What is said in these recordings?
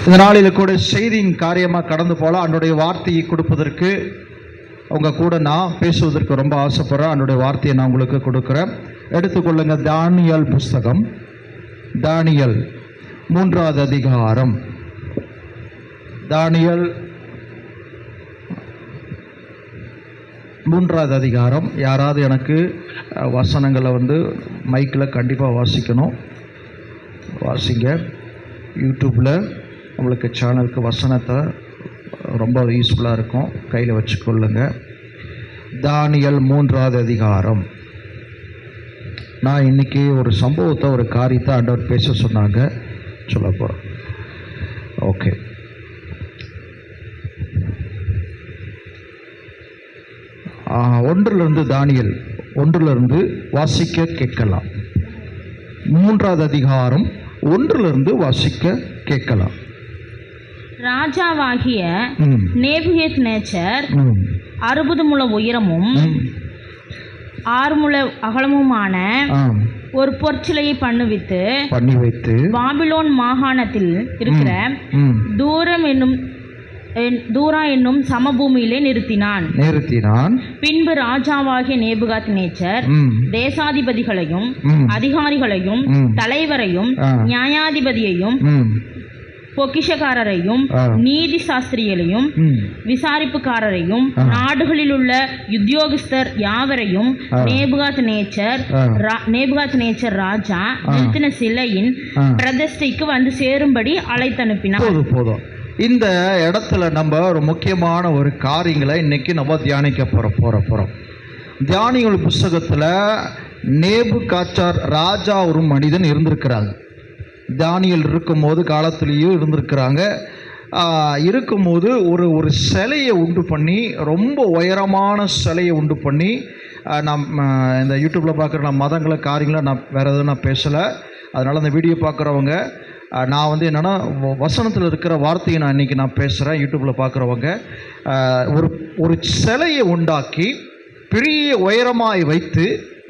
இந்த நாளில் கூட செய்தியின் காரியமாக கடந்து போகலாம். அன்றைய வார்த்தையை கொடுப்பதற்கு உங்கள் கூட நான் பேசுவதற்கு ரொம்ப ஆசைப்படுறேன். அன்றைய வார்த்தையை நான் உங்களுக்கு கொடுக்குறேன். எடுத்துக்கொள்ளுங்க. தானியல் புஸ்தகம், தானியல் 3வது அதிகாரம். தானியல் 3வது அதிகாரம். யாராவது எனக்கு வசனங்களை மைக்கில் கண்டிப்பாக வாசிக்கணும். வாசிங்க. யூடியூப்பில் உங்களுக்கு சேனலுக்கு வசனத்தை ரொம்ப யூஸ்ஃபுல்லாக இருக்கும், கையில் வச்சுக்கொள்ளுங்க. தானியல் 3வது அதிகாரம். நான் இன்றைக்கி ஒரு சம்பவத்தை, ஒரு காரியத்தை ஆண்டவர் பேச சொன்னாங்க, சொல்ல போகிறேன். ஓகே. ஒன்றிலிருந்து தானியல் 1 வாசிக்க கேட்கலாம். 3வது அதிகாரம் 1 வாசிக்க கேட்கலாம். ராஜாவாகிய நேபுகத்நேச்சர் 60 முழ உயரமும் 6 முழ அகலமுமான ஒரு பொற்சிலையை பண்ணி வைத்து பாபிலோன் மாகாணத்தில் இருக்கிற தூரா என்னும் சமபூமியிலே நிறுத்தினான். பின்பு ராஜாவாகிய நேபுகாத்நேச்சர் தேசாதிபதிகளையும் அதிகாரிகளையும் தலைவரையும் நியாயாதிபதியையும் பொக்கிஷக்காரரையும் நீதி சாஸ்திரிகளையும் விசாரிப்புக்காரரையும் நாடுகளில் உள்ள உத்தியோகஸ்தர் யாவரையும் நேபுகாத்நேச்சர் ராஜா நிறுத்தின சிலையின் பிரதிஷ்டைக்கு வந்து சேரும்படி அழைத்தனுப்பினார். போதும். இந்த இடத்துல நம்ம ஒரு முக்கியமான ஒரு காரியங்களை இன்னைக்கு நம்ம தியானிக்க போறோம். தானியேல் புஸ்தகத்தில் நேபுகாத்நேச்சர் ராஜா ஒரு மனிதன் இருந்திருக்கிறாங்க. தானியேல் இருக்கும்போது காலத்திலேயும் இருந்திருக்கிறாங்க. இருக்கும்போது ஒரு சிலையை உண்டு பண்ணி, ரொம்ப உயரமான சிலையை உண்டு பண்ணி, இந்த யூடியூப்பில் பார்க்குற மதங்களை காரியங்களை நான் வேறு எதுவும் நான் பேசலை. அதனால் அந்த வீடியோ பார்க்குறவங்க, நான் என்னென்னா வசனத்தில் இருக்கிற வார்த்தையை நான் இன்றைக்கி நான் பேசுகிறேன். யூடியூப்பில் பார்க்குறவங்க ஒரு சிலையை உண்டாக்கி பெரிய உயரமாய் வைத்து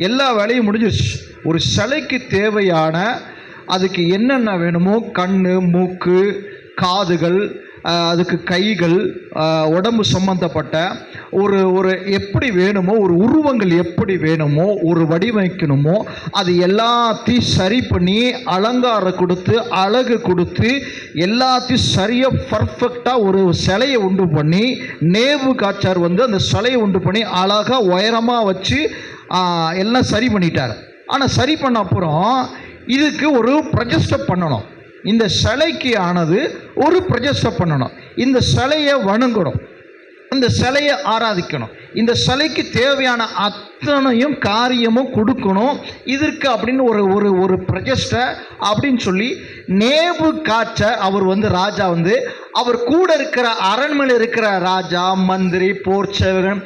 எல்லா வேலையும் முடிஞ்சிருச்சு. ஒரு சிலைக்கு தேவையான அதுக்கு என்னென்ன வேணுமோ, கண், மூக்கு, காதுகள், அதுக்கு கைகள், உடம்பு சம்பந்தப்பட்ட ஒரு எப்படி வேணுமோ, ஒரு உருவங்கள் எப்படி வேணுமோ, ஒரு வடிவமைக்கணுமோ, அது எல்லாத்தையும் சரி பண்ணி அலங்காரம் கொடுத்து அழகு கொடுத்து எல்லாத்தையும் சரியாக பர்ஃபெக்டாக ஒரு சிலையை உண்டு பண்ணி நேபுகாத்நேச்சர் அந்த சிலையை உண்டு பண்ணி அழகாக உயரமாக வச்சு எல்லாம் சரி பண்ணிட்டார். ஆனால் சரி பண்ண அப்புறம் இதுக்கு ஒரு பிரதிஷ்டை பண்ணணும். இந்த சிலைக்கு ஆனது ஒரு பிரதிஷ்டை பண்ணணும். இந்த சிலையை வணங்கணும், இந்த சிலையை ஆராதிக்கணும், இந்த சிலைக்கு தேவையான அத்தனையும் காரியமும் கொடுக்கணும் இதற்கு அப்படின்னு ஒரு பிரதிஷ்டை அப்படின்னு சொல்லி நேபுகாத்நேச்சர் அவர் ராஜா அவர் கூட இருக்கிற அரண்மனையில் இருக்கிற ராஜா, மந்திரி, போர் சேவகன்,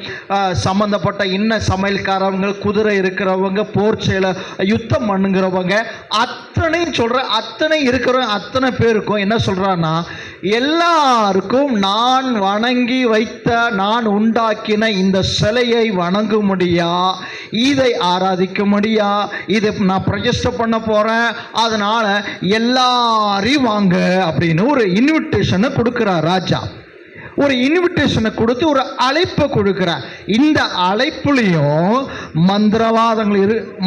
சம்பந்தப்பட்ட சமையல்காரவங்க, குதிரை இருக்கிறவங்க, போர் செயல யுத்தம் பண்ணுங்கிறவங்க, அத்தனையும் அத்தனை இருக்கிறவங்க அத்தனை பேருக்கும் என்ன சொல்றான்னா, எல்லாருக்கும் நான் வணங்கி வைத்த, நான் உண்டாக்கின இந்த சிலையை வணங்க முடியா, இதை ஆராதிக்க முடியா, இதை நான் பிரதிஷ்டை பண்ண போறேன், அதனால எல்லாரையும் வாங்க அப்படின்னு ஒரு இன்விடேஷனை கொடுக்கிறார் ராஜா. ஒரு இன்விடேஷனை கொடுத்து ஒரு அழைப்பை கொடுக்கிறார். இந்த அழைப்புலையும்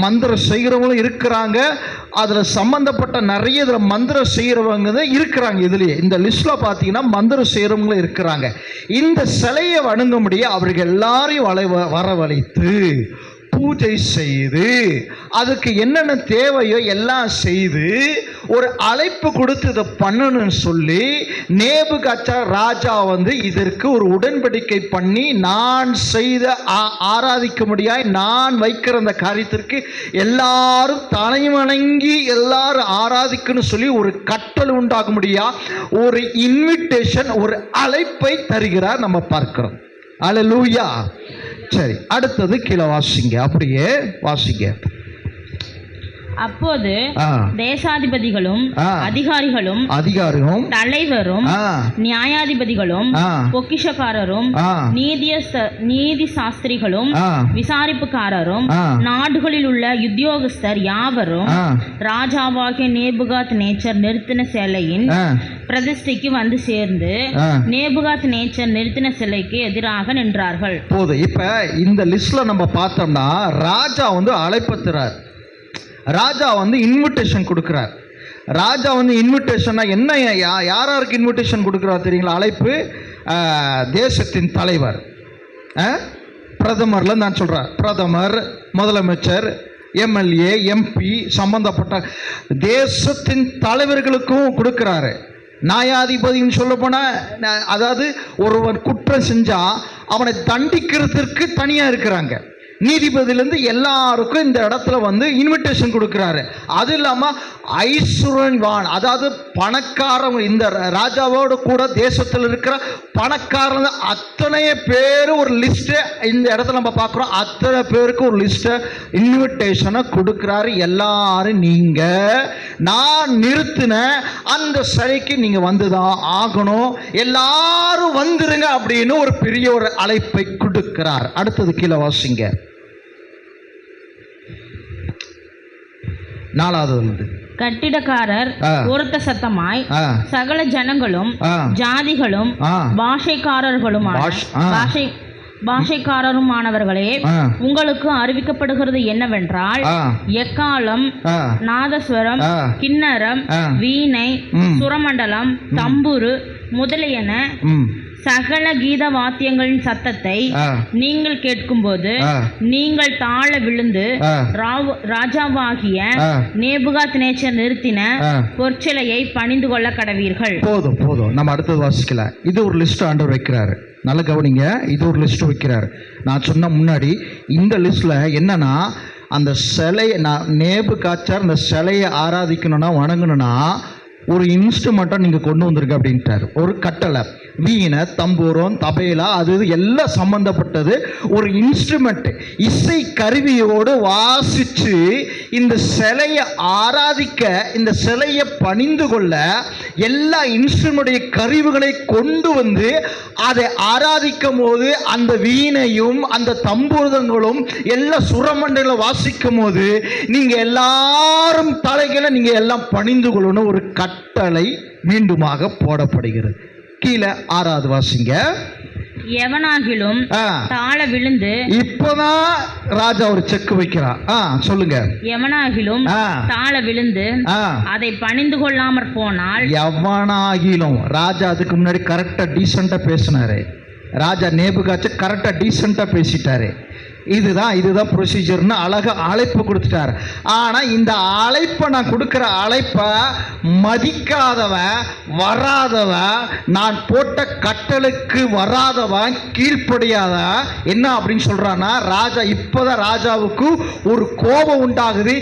மந்திரம் செய்கிறவங்களும் இருக்கிறாங்க, அதில் சம்பந்தப்பட்ட நிறைய இதில் மந்திரம் செய்கிறவங்க தான் இருக்கிறாங்க. இதுலேயே இந்த லிஸ்ட்டில் பார்த்தீங்கன்னா மந்திரம் செய்கிறவங்களும் இருக்கிறாங்க. இந்த சிலையை வணங்க முடிய அவர்கள் எல்லாரையும் வரவழைத்து பூஜை செய்து அதுக்கு என்னென்ன தேவையோ எல்லாம் செய்து ஒரு அழைப்பு கொடுத்து இதை பண்ணணும்னு சொல்லி நேபுகாத்நேச்சர் ராஜா இதற்கு ஒரு உடன்படிக்கை பண்ணி, நான் செய்த ஆராதிக்க முடியாய் நான் வைக்கிற அந்த காரியத்திற்கு எல்லாரும் தலை வணங்கி எல்லாரும் ஆராதிக்கணும்னு சொல்லி ஒரு கட்டளை உண்டாக முடியா, ஒரு இன்விடேஷன், ஒரு அழைப்பை தருகிறார். நம்ம பார்க்கிறோம். அல்லேலூயா. சரி, அடுத்தது கீழே வாசிங்க, அப்படியே வாசிங்க. அப்போது ஆ, தேசாதிபதிகளும் ஆ. அதிகாரிகளும் அதிகாரியும் தலைவரும் ஆ, நியாயாதிபதிகளும் ஆ, பொக்கிஷக்காரரும் ஆ, நீதி சாஸ்திரிகளும் ஆ, விசாரிப்புக்காரரும் ஆ, நாடுகளில் உள்ள உத்தியோகஸ்தர் யாவரும் ஆ, ராஜாவாகிய நேபுகாத் நேச்சர் நிறுத்தின சிலையின் ஆ, பிரதிஷ்டைக்கு வந்து சேர்ந்து ஆ. நேபுகாத் நேச்சர் நிறுத்தின சிலைக்கு எதிராக நின்றார்கள். போதும். இப்ப இந்த லிஸ்ட்ல நம்ம பார்த்தோம்னா ராஜா வந்து அழைப்பத்துறார், ராஜா வந்து இன்விடேஷன் கொடுக்கிறார். ராஜா வந்து இன்விடேஷனா என்ன, யாராருக்கு இன்விடேஷன் கொடுக்குறார் தெரியுங்களா? அழைப்பு தேசத்தின் தலைவர், பிரதமர்ல நான் சொல்றேன், பிரதமர், முதலமைச்சர், எம்எல்ஏ, எம்பி, சம்பந்தப்பட்ட தேசத்தின் தலைவர்களுக்கும் கொடுக்கிறாரு. நியாயாதிபதினு சொல்ல போனா, அதாவது ஒருவன் குற்றம் செஞ்சா அவனை தண்டிக்கிறதுக்கு தனியா இருக்கிறாங்க. நீதிபதியிலேருந்து எல்லாருக்கும் இந்த இடத்துல வந்து இன்விடேஷன் கொடுக்குறாரு. அது இல்லாமல் ஐஸ்வர்யவான், அதாவது பணக்காரங்க, இந்த ராஜாவோட கூட தேசத்தில் இருக்கிற பணக்காரங்க அத்தனை பேர் ஒரு லிஸ்ட்டு இந்த இடத்துல நம்ம பார்க்குறோம். அத்தனை பேருக்கு ஒரு லிஸ்ட்டை இன்விடேஷனை கொடுக்குறாரு. எல்லாரும் நீங்கள் நான் நிறுத்தின அந்த சிலைக்கு நீங்கள் வந்து தான் ஆகணும், எல்லாரும் வந்துருங்க அப்படின்னு ஒரு பெரிய ஒரு அழைப்பை கொடுக்கிறார். அடுத்தது கீழே வாசிங்க, 4வது. கட்டிடக்காரர் ஒருத்த சத்தமாய் சகல ஜனங்களும் ஜாதிகளும் பாஷைக்காரருமானவர்களே, உங்களுக்கு அறிவிக்கப்படுகிறது என்னவென்றால், எக்காலம், நாதஸ்வரம், கிண்ணரம், வீணை, சுரமண்டலம், தம்புரு முதலியன சகல கீத வாத்தியங்களின் சத்தத்தை நீங்கள் கேட்கும்போது நீங்கள் தாழ விழுந்து ராஜாவாகிய நேபுகாத் நேச்சர் நிறுத்தின பொற்சிலையை பணிந்து கொள்ள கடவீர்கள். போதும் போதும், நம்ம அடுத்தது வாசிக்கலாம். இது ஒரு லிஸ்ட் ஆண்டவர் வைக்கிறாரு, நல்ல கவனிங்க. இது ஒரு லிஸ்ட் வைக்கிறாரு. நான் சொன்ன முன்னாடி இந்த லிஸ்ட்ல என்னன்னா, அந்த சிலையை நேபுகாத்நேச்சர் அந்த சிலையை ஆராதிக்கணும்னா, வணங்கணும்னா ஒரு இன்ஸ்ட்ருமெண்ட்டை நீங்கள் கொண்டு வந்திருக்க அப்படின்ட்டார். ஒரு கட்டளை, வீணை, தம்பூரம், தபேலா, அது எல்லாம் சம்பந்தப்பட்டது ஒரு இன்ஸ்ட்ருமெண்ட், இசை கருவியோடு வாசித்து இந்த சிலையை ஆராதிக்க, இந்த சிலையை பணிந்து கொள்ள எல்லா இன்ஸ்ட்ருமெண்டைய கருவிகளை கொண்டு வந்து அதை ஆராதிக்கும் போது அந்த வீணையும் அந்த தம்பூரங்களும் எல்லா சுரமண்டலம் வாசிக்கும் போது நீங்கள் எல்லாரும் தலைகளை நீங்கள் எல்லாம் பணிந்து கொள்ளணும் ஒரு கட்டளை மீண்டுமாக போடப்படுகிறது. கீழே 6வது வாசிங்க. எவனாகிலும் தாழ விழுந்து, இப்பதான் ராஜா ஒரு செக் வைக்கிறார். சொல்லுங்க. எவனாகிலும் தாழ விழுந்து அதை பணிந்து கொள்ளாமற் போனால், எவனாகிலும், ராஜா அதுக்கு முன்னாடி கரெக்டா டீசெண்டா பேசினாரு. ராஜா நேபுகாத்நேச்சர் கரெக்டா டீசெண்டா பேசிட்டாரு. இதுதான் ப்ரொசீஜர்னு அழகா அழைப்பு கொடுத்துட்டாரு. ஆனா இந்த அழைப்பை நான் கொடுக்கிற அழைப்பை மதிக்காதவன், வராதவன், நான் போட்ட கட்டளுக்கு வராதவன், கீழ்ப்படியாதவன் என்ன அப்படின்னு சொல்றான்னா, ராஜா இப்பதான் ராஜாவுக்கு ஒரு கோபம் உண்டாகுது.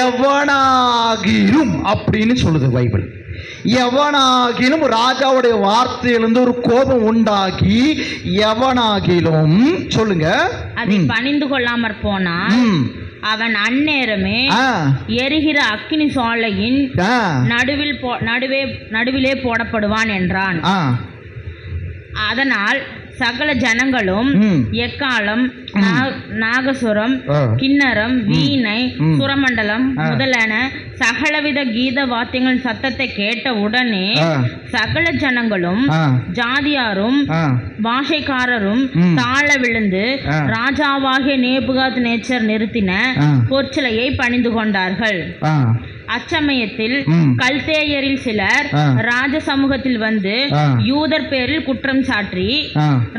எவனாகிலும் அப்படின்னு சொல்லுது பைபிள். எவனாகிலும், ராஜாவுடைய வார்த்தையிலிருந்து ஒரு கோபம் உண்டாகி, எவனாகிலும் சொல்லுங்க அதை பணிந்து கொள்ளாமற் போனான் அவன் அந்நேரமே எரிகிற அக்கினி சோலையின் நடுவிலே போடப்படுவான் என்றான். அதனால் சகல ஜனங்களும் எக்காலம், நாகசுரம், கிண்ணரம், வீணை, சுரமண்டலம் முதலான சகலவித கீத வாத்தியங்களின் சத்தத்தை கேட்ட உடனே சகல ஜனங்களும் ஜாதியாரும் பாஷைக்காரரும் தாழ விழுந்து ராஜாவாகிய நேபுகாத் நேச்சர் நிறுத்தின பொற்சிலையை பணிந்து கொண்டார்கள். அச்சமயத்தில் கல்தேயரில் சிலர் ராஜ சமூகத்தில் வந்து யூதர் பேரில் குற்றம் சாற்றி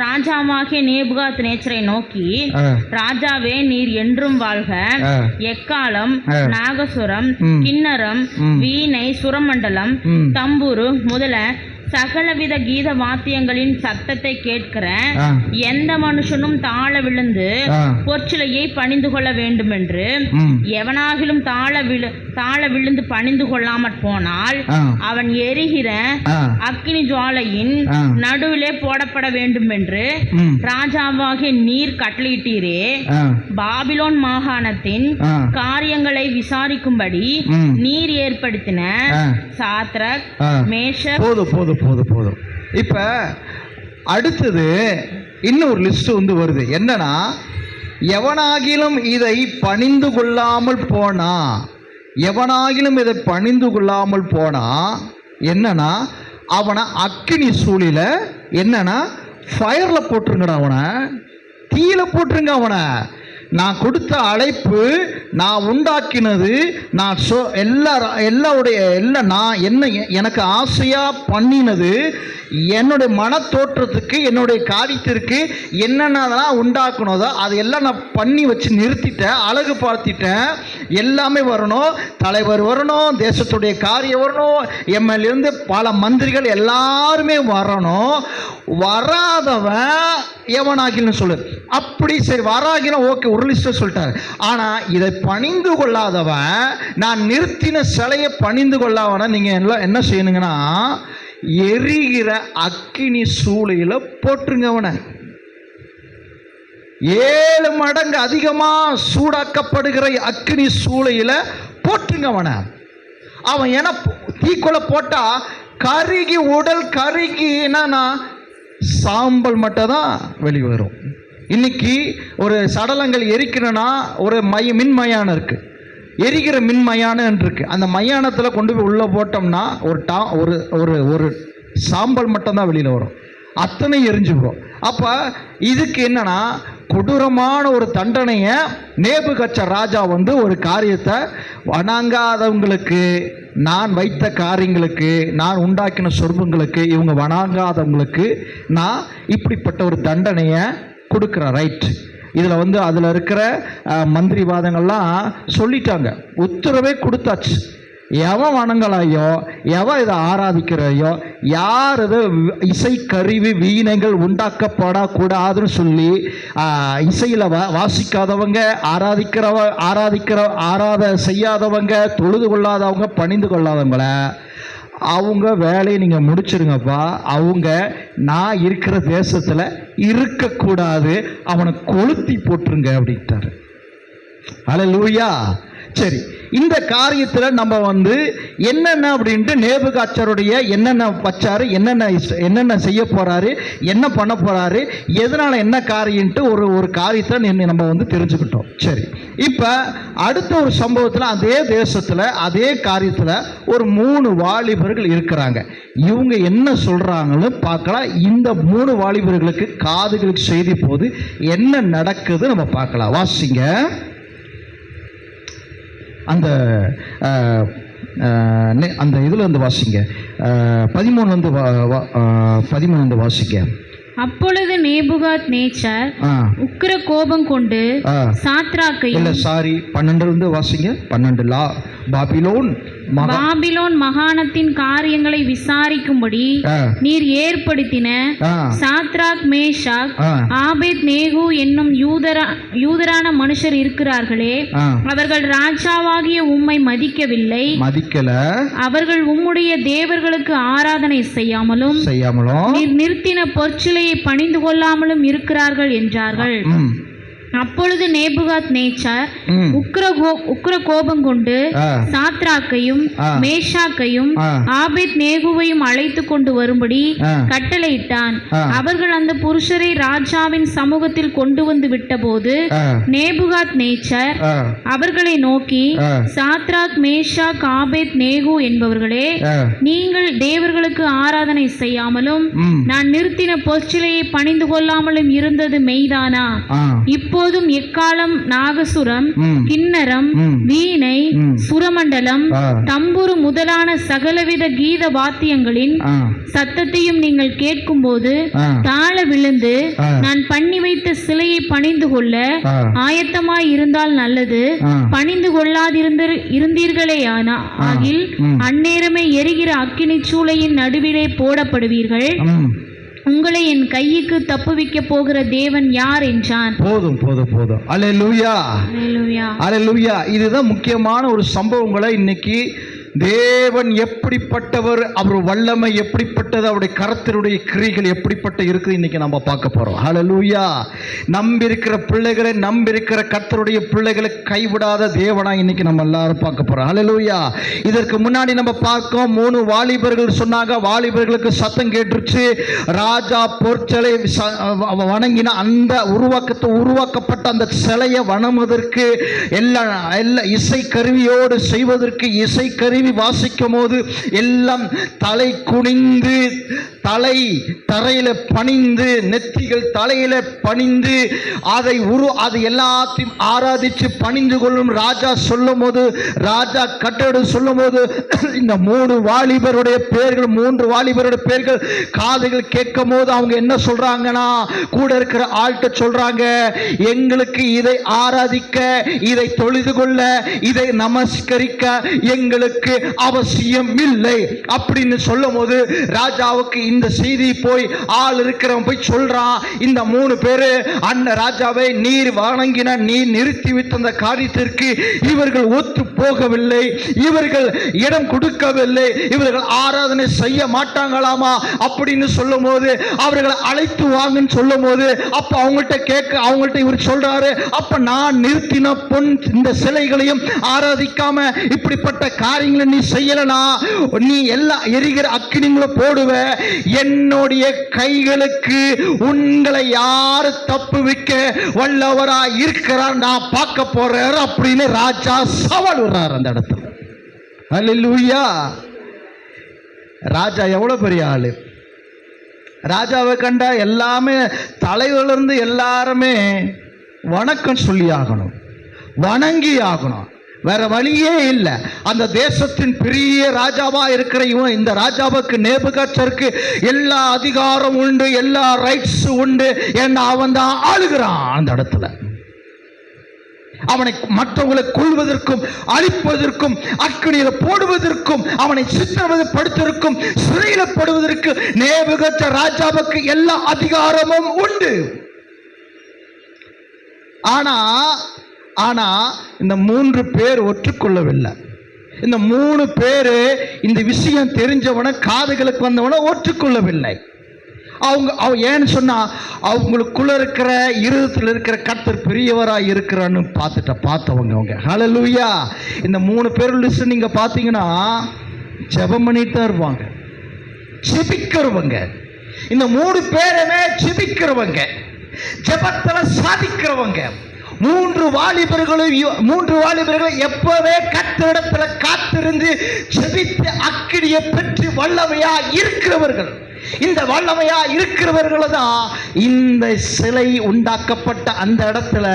ராஜாவாகிய நேபுகாத் நேச்சரை நோக்கி, ராஜாவே, நீர் என்றும் வாழ்க, எக்காலம், நாகசுரம், கிண்ணரம், வீணை, சுரமண்டலம், தம்புரு முதல சகலவித கீத வாத்தியங்களின் சத்தத்தை கேட்கிற ஆ. எந்த மனுஷனும் தாழ விழுந்து ஆ. பொற்சிலையை பணிந்து கொள்ள வேண்டும் என்று ம். எவனாகிலும் தாழ விழுந்து பணிந்து கொள்ளாமற் போனால் ஆ. அவன் எரிகிற ஆ. அக்கினி ஜுவாலையின் ஆ. நடுவிலே போடப்பட வேண்டும் என்று ம். ராஜாவாகிய நீர் கட்டளையிட்டீரே. ஆ. பாபிலோன் மாகாணத்தின் ஆ. காரியங்களை விசாரிக்கும்படி ம். நீர் ஏற்படுத்தின ஆ. சாத்ரக், ஆ. மேஷக், போதும் இப்ப அடுத்தது இன்னொரு லிஸ்ட் வந்து வருது. என்னன்னா, எவனாகிலும் இதை பணிந்து கொள்ளாமல் போனா என்னன்னா, அவனை அக்கினி சூழில என்னன்னா ஃபயர்ல போட்டுருங்கடா, அவனை தீயில போட்டுருங்க. அவனை நான் கொடுத்த அழைப்பு, நான் உண்டாக்கினது, நான் நான் எனக்கு ஆசையா பண்ணினது, என்னுடைய மனத்தோற்றத்துக்கு, என்னுடைய காரியத்திற்கு என்னென்னலாம் உண்டாக்கணுதோ அதையெல்லாம் நான் பண்ணி வச்சு நிறுத்திட்டேன், அழகு பார்த்திட்டேன். எல்லாமே வரணும், தலைவர் வரணும், தேசத்துடைய காரியம் வரணும், எம்எல்ஏ பல மந்திரிகள் எல்லாருமே வரணும். வராதவன் எவனாகிலும் சொல்லு. அப்படி சரி, வராகினா ஓகே, ஒரு லிஸ்ட்டை சொல்லிட்டாரு. ஆனால் இதை பணிந்து கொள்ளாதவன், நான் நிறுத்தின சிலையை பணிந்து கொள்ளாதவன நீங்கள் எல்லாம் என்ன செய்யணுங்கன்னா, எரிகிற அக்கினி சூளையில போட்டுருங்க. அவனை 7 மடங்கு அதிகமா சூடாக்கப்படுகிற அக்கினி சூளையில போட்டுருங்க. அவன் ஏன்னா தீக்குள்ள போட்டா கருகி, உடல் கருகி என்னன்னா சாம்பல் மட்டும் தான் வெளிவரும். இன்னைக்கு ஒரு சடலங்கள் எரிக்கணும்னா ஒரு மின்மயானம் இருக்கு, எரிகிற மின்மயானம் இருக்கு. அந்த மயானத்தில் கொண்டு போய் உள்ள போட்டோம்னா ஒரு சாம்பல் மட்டும்தான் வெளியில் வரும், அத்தனை எரிஞ்சுக்கிறோம். அப்போ இதுக்கு என்னன்னா, கொடூரமான ஒரு தண்டனையை நேபுகத்நேச்சர் ராஜா வந்து ஒரு காரியத்தை வணங்காதவங்களுக்கு, நான் வைத்த காரியங்களுக்கு, நான் உண்டாக்கின சொர்பங்களுக்கு, இவங்க வணங்காதவங்களுக்கு நான் இப்படிப்பட்ட ஒரு தண்டனையை கொடுக்குறேன். ரைட். இதில் வந்து அதில் இருக்கிற மந்திரிவாதங்கள்லாம் சொல்லிட்டாங்க, உத்தரவே கொடுத்தாச்சு. எவன் வணங்கலையோ, எவன் இதை ஆராதிக்கிறாயோ, யார் இதை இசைக்கருவி வீணைகள் உண்டாக்கப்படக்கூடாதுன்னு சொல்லி இசையில் வாசிக்காதவங்க, ஆராத செய்யாதவங்க, தொழுது கொள்ளாதவங்க, பணிந்து கொள்ளாதவங்கள அவங்க வேலையை நீங்கள் முடிச்சிருங்கப்பா. அவங்க நான் இருக்கிற தேசத்தில் இருக்கக்கூடாது, அவனை கொளுத்தி போட்டுருங்க அப்படின்ட்டாரு. அல்லேலூயா. சரி, இந்த காரியத்தில் நம்ம வந்து என்னென்ன அப்படின்ட்டு நேபுகாத்நேச்சருடைய என்னென்ன வச்சாரு, என்னென்ன செய்ய போறாரு, என்ன பண்ண போறாரு, எதனால என்ன காரியம்ட்டு ஒரு காரியத்தை நம்ம வந்து தெரிஞ்சுக்கிட்டோம். சரி, இப்போ அடுத்த ஒரு சம்பவத்தில் அதே தேசத்தில் அதே காரியத்தில் ஒரு 3 வாலிபர்கள் இருக்கிறாங்க. இவங்க என்ன சொல்றாங்கன்னு பார்க்கலாம். இந்த 3 வாலிபர்களுக்கு காதுகளுக்கு செய்தி போது என்ன நடக்குது நம்ம பார்க்கலாம். வாசிங்க அந்த இதில் வந்து வாசிங்க, 13 வாசிங்க. அப்பொழுது நேபுகாத்நேச்சர் உக்கிர கோபம் கொண்டு சாத்ராக்கையும், 12 வாசிங்க. 12 பாபிலோன் மாகாணத்தின் காரியங்களை விசாரிக்கும்படி நீர் ஏற்படுத்தின சாத்ராக், மேஷாக், ஆபேத் நேகு என்னும் யூதரான மனுஷர் இருக்கிறார்களே, அவர்கள் ராஜாவாகிய உம்மை மதிக்கல. அவர்கள் உம்முடைய தேவர்களுக்கு ஆராதனை செய்யாமலும் நீர் நிறுத்தின பொற்சிலையை பணிந்து கொள்ளாமலும் இருக்கிறார்கள் என்றார்கள். அப்பொழுது நேபுகாத்நேச்சர் உக்கிர கோபம் கொண்டு சாத்ராக்கையும் மேஷாக்கையும் ஆபேத் நேகுவையும் அழைத்து கொண்டு வரும்படி கட்டளையிட்டான். அவர்கள் அந்த புருஷரை ராஜாவின் சமூகத்தில் கொண்டு வந்து விட்டபோது நேபுகாத்நேச்சர் அவர்களை நோக்கி, சாத்ராக், மேஷாக், ஆபேத் நேகு என்பவர்களே, நீங்கள் தேவர்களுக்கு ஆராதனை செய்யாமலும் நான் நிறுத்தின பொற்சிலையை பணிந்து கொள்ளாமலும் இருந்தது மெய்தானா? இப்போ அப்போதும் எக்காலம், நாகசுரம், கிண்ணரம், வீணை, சுரமண்டலம், தம்புரு முதலான சகலவித கீத வாத்தியங்களின் சத்தத்தையும் நீங்கள் கேட்கும்போது தாழ விழுந்து நான் பண்ணி வைத்த சிலையை பணிந்து கொள்ள ஆயத்தமாய் இருந்தால் நல்லது. பணிந்து கொள்ளாதிருந்தீர்களே ஆகில் அந்நேரமே எரிகிற அக்கினி சூளையின் நடுவிலே போடப்படுவீர்கள். உங்களை என் கைக்கு தப்புவிக்க போகிற தேவன் யார் என்றான். போதும் போதும் போதும். அல்லேலூயா, அல்லேலூயா, அல்லேலூயா. இதுதான் முக்கியமான ஒரு சம்பவங்களை இன்னைக்கு தேவன் எப்படிப்பட்டவர், அவர் வல்லமை எப்படிப்பட்டது, அவருடைய கரத்தினுடைய கிரிகள் எப்படிப்பட்ட இருக்குது இன்னைக்கு நம்ம பார்க்க போறோம். ஹல்லேலூயா. நம்பியிருக்கிற பிள்ளைகளை, நம்பியிருக்கிற கர்த்தருடைய பிள்ளைகளை கைவிடாத தேவனா இன்னைக்கு நம்ம எல்லாரும் பார்க்க போறோம். ஹல்லேலூயா. இதற்கு முன்னாடி நம்ம பார்க்கோம், 3 வாலிபர்கள் சொன்னாங்க. வாலிபர்களுக்கு சத்தம் கேட்டுருச்சு. ராஜா பொற்சிலை வணங்கின அந்த உருவாக்கப்பட்ட அந்த சிலையை வணங்குவதற்கு எல்லா இசை கருவியோடு செய்வதற்கு இசை கருவி வாசிக்கும் போது எல்லாம் தலை குனிந்து, தலை தரையில பணிந்து, நெத்திகள் தலையில பணிந்து அதை எல்லாத்தையும் ஆராதிச்சு பணிந்து கொள்ளும் ராஜா சொல்லும் போது, ராஜா கட்டளை சொல்லும் போது இந்த 3 வாலிபருடைய பேர்கள் காதுகள் கேட்கும் போது அவங்க என்ன சொல்றாங்கன்னா, கூட இருக்கிற ஆள்கிட்ட சொல்றாங்க, எங்களுக்கு இதை ஆராதிக்க, இதை தொழுது கொள்ள, இதை நமஸ்கரிக்க எங்களுக்கு அவசியம் இல்லை அப்படின்னு சொல்லும் போது ராஜாவுக்கு இந்த செய்தி போய் ஆள் இருக்கிறவன் போய் சொல்றான். இந்த 3 பேரு அண்ணன் ராஜாவை, நீர் வணங்கின, நீர் நிறுத்தி விட்ட அந்த காரியத்திற்கு இவர்கள் ஒத்து போகவில்லை, இவர்கள் இடம் கொடுக்கவில்லை, இவர்கள் ஆராதனை செய்ய மாட்டாங்களாமா அப்படின்னு சொல்லும் போது அவர்களை அழைத்து வாங்கன்னு சொல்லும் போது அப்ப அவங்கள்ட்ட இவர் சொல்றாரு, அப்ப நான் நிறுத்தின பொன் இந்த சிலைகளையும் ஆராதிக்காம இப்படிப்பட்ட காரியங்களை நீ செய்யலனா நீ எல்லாம் எரிகிற அக்கினிகளை போடுவ, என்னுடைய கைகளுக்கு உங்களை யாரு தப்புவிக்க வல்லவரா இருக்கிறார் நான் பார்க்க போறார் அப்படின்னு ராஜா சவால் விடுறார் அந்த இடத்துல. அல்லேலூயா. ராஜா எவ்வளவு பெரிய ஆளு. ராஜாவை கண்டா எல்லாமே தலைவர்லேருந்து எல்லாருமே வணக்கம் சொல்லி ஆகணும், வணங்கி ஆகணும், வேற வழியே இல்லை. அந்த தேசத்தின் பெரிய ராஜாவா இருக்கிற இவன், இந்த ராஜாவுக்கு நேபுகாத்சருக்கு எல்லா அதிகாரம் உண்டு, எல்லா ரைட்ஸ் உண்டு. ஏன்னா அவன் தான் ஆளுகிறான் அந்த இடத்துல. அவனை மற்றவங்களை கொள்வதற்கும் அழிப்பதற்கும் அக்கினியில போடுவதற்கும் அவனை சித்திரவதைப்படுத்துவதற்கும் சிறையில போடுவதற்கு நேபுகாத்சர் ராஜாவுக்கு எல்லா அதிகாரமும் உண்டு. ஆனா இந்த 3 பேர் ஒற்றுக்கொள்ளவில்லை. இந்த 3 பேரு இந்த விஷயம் தெரிஞ்சவன, காதுகளுக்கு வந்தவன ஒற்றுக்கொள்ளவில்லை. அவங்க ஏன்னு சொன்னா அவங்களுக்குள்ள இருக்கிற இருதயத்தில் இருக்கிற கர்த்தர் பெரியவராக இருக்கிறான்னு பார்த்தவங்க அவங்க. ஹல்லேலூயா. இந்த 3 பேர் லிஸ்ட் நீங்க பார்த்தீங்கன்னா ஜெபம் பண்ணிட்டு தான் இருப்பாங்க, ஜெபிக்கிறவங்க. இந்த 3 பேருமே ஜெபிக்கிறவங்க, ஜெபத்துல சாதிக்கிறவங்க. 3 வாலிபர்களும் எப்பவே கர்த்தரிடத்துல காத்திருந்து ஜெபித்து அக்கினியை பெற்று வல்லமையா இருக்கிறவர்கள். இந்த வல்லமையா இருக்கிறவர்கள் தான் இந்த சிலை உண்டாக்கப்பட்ட அந்த இடத்துல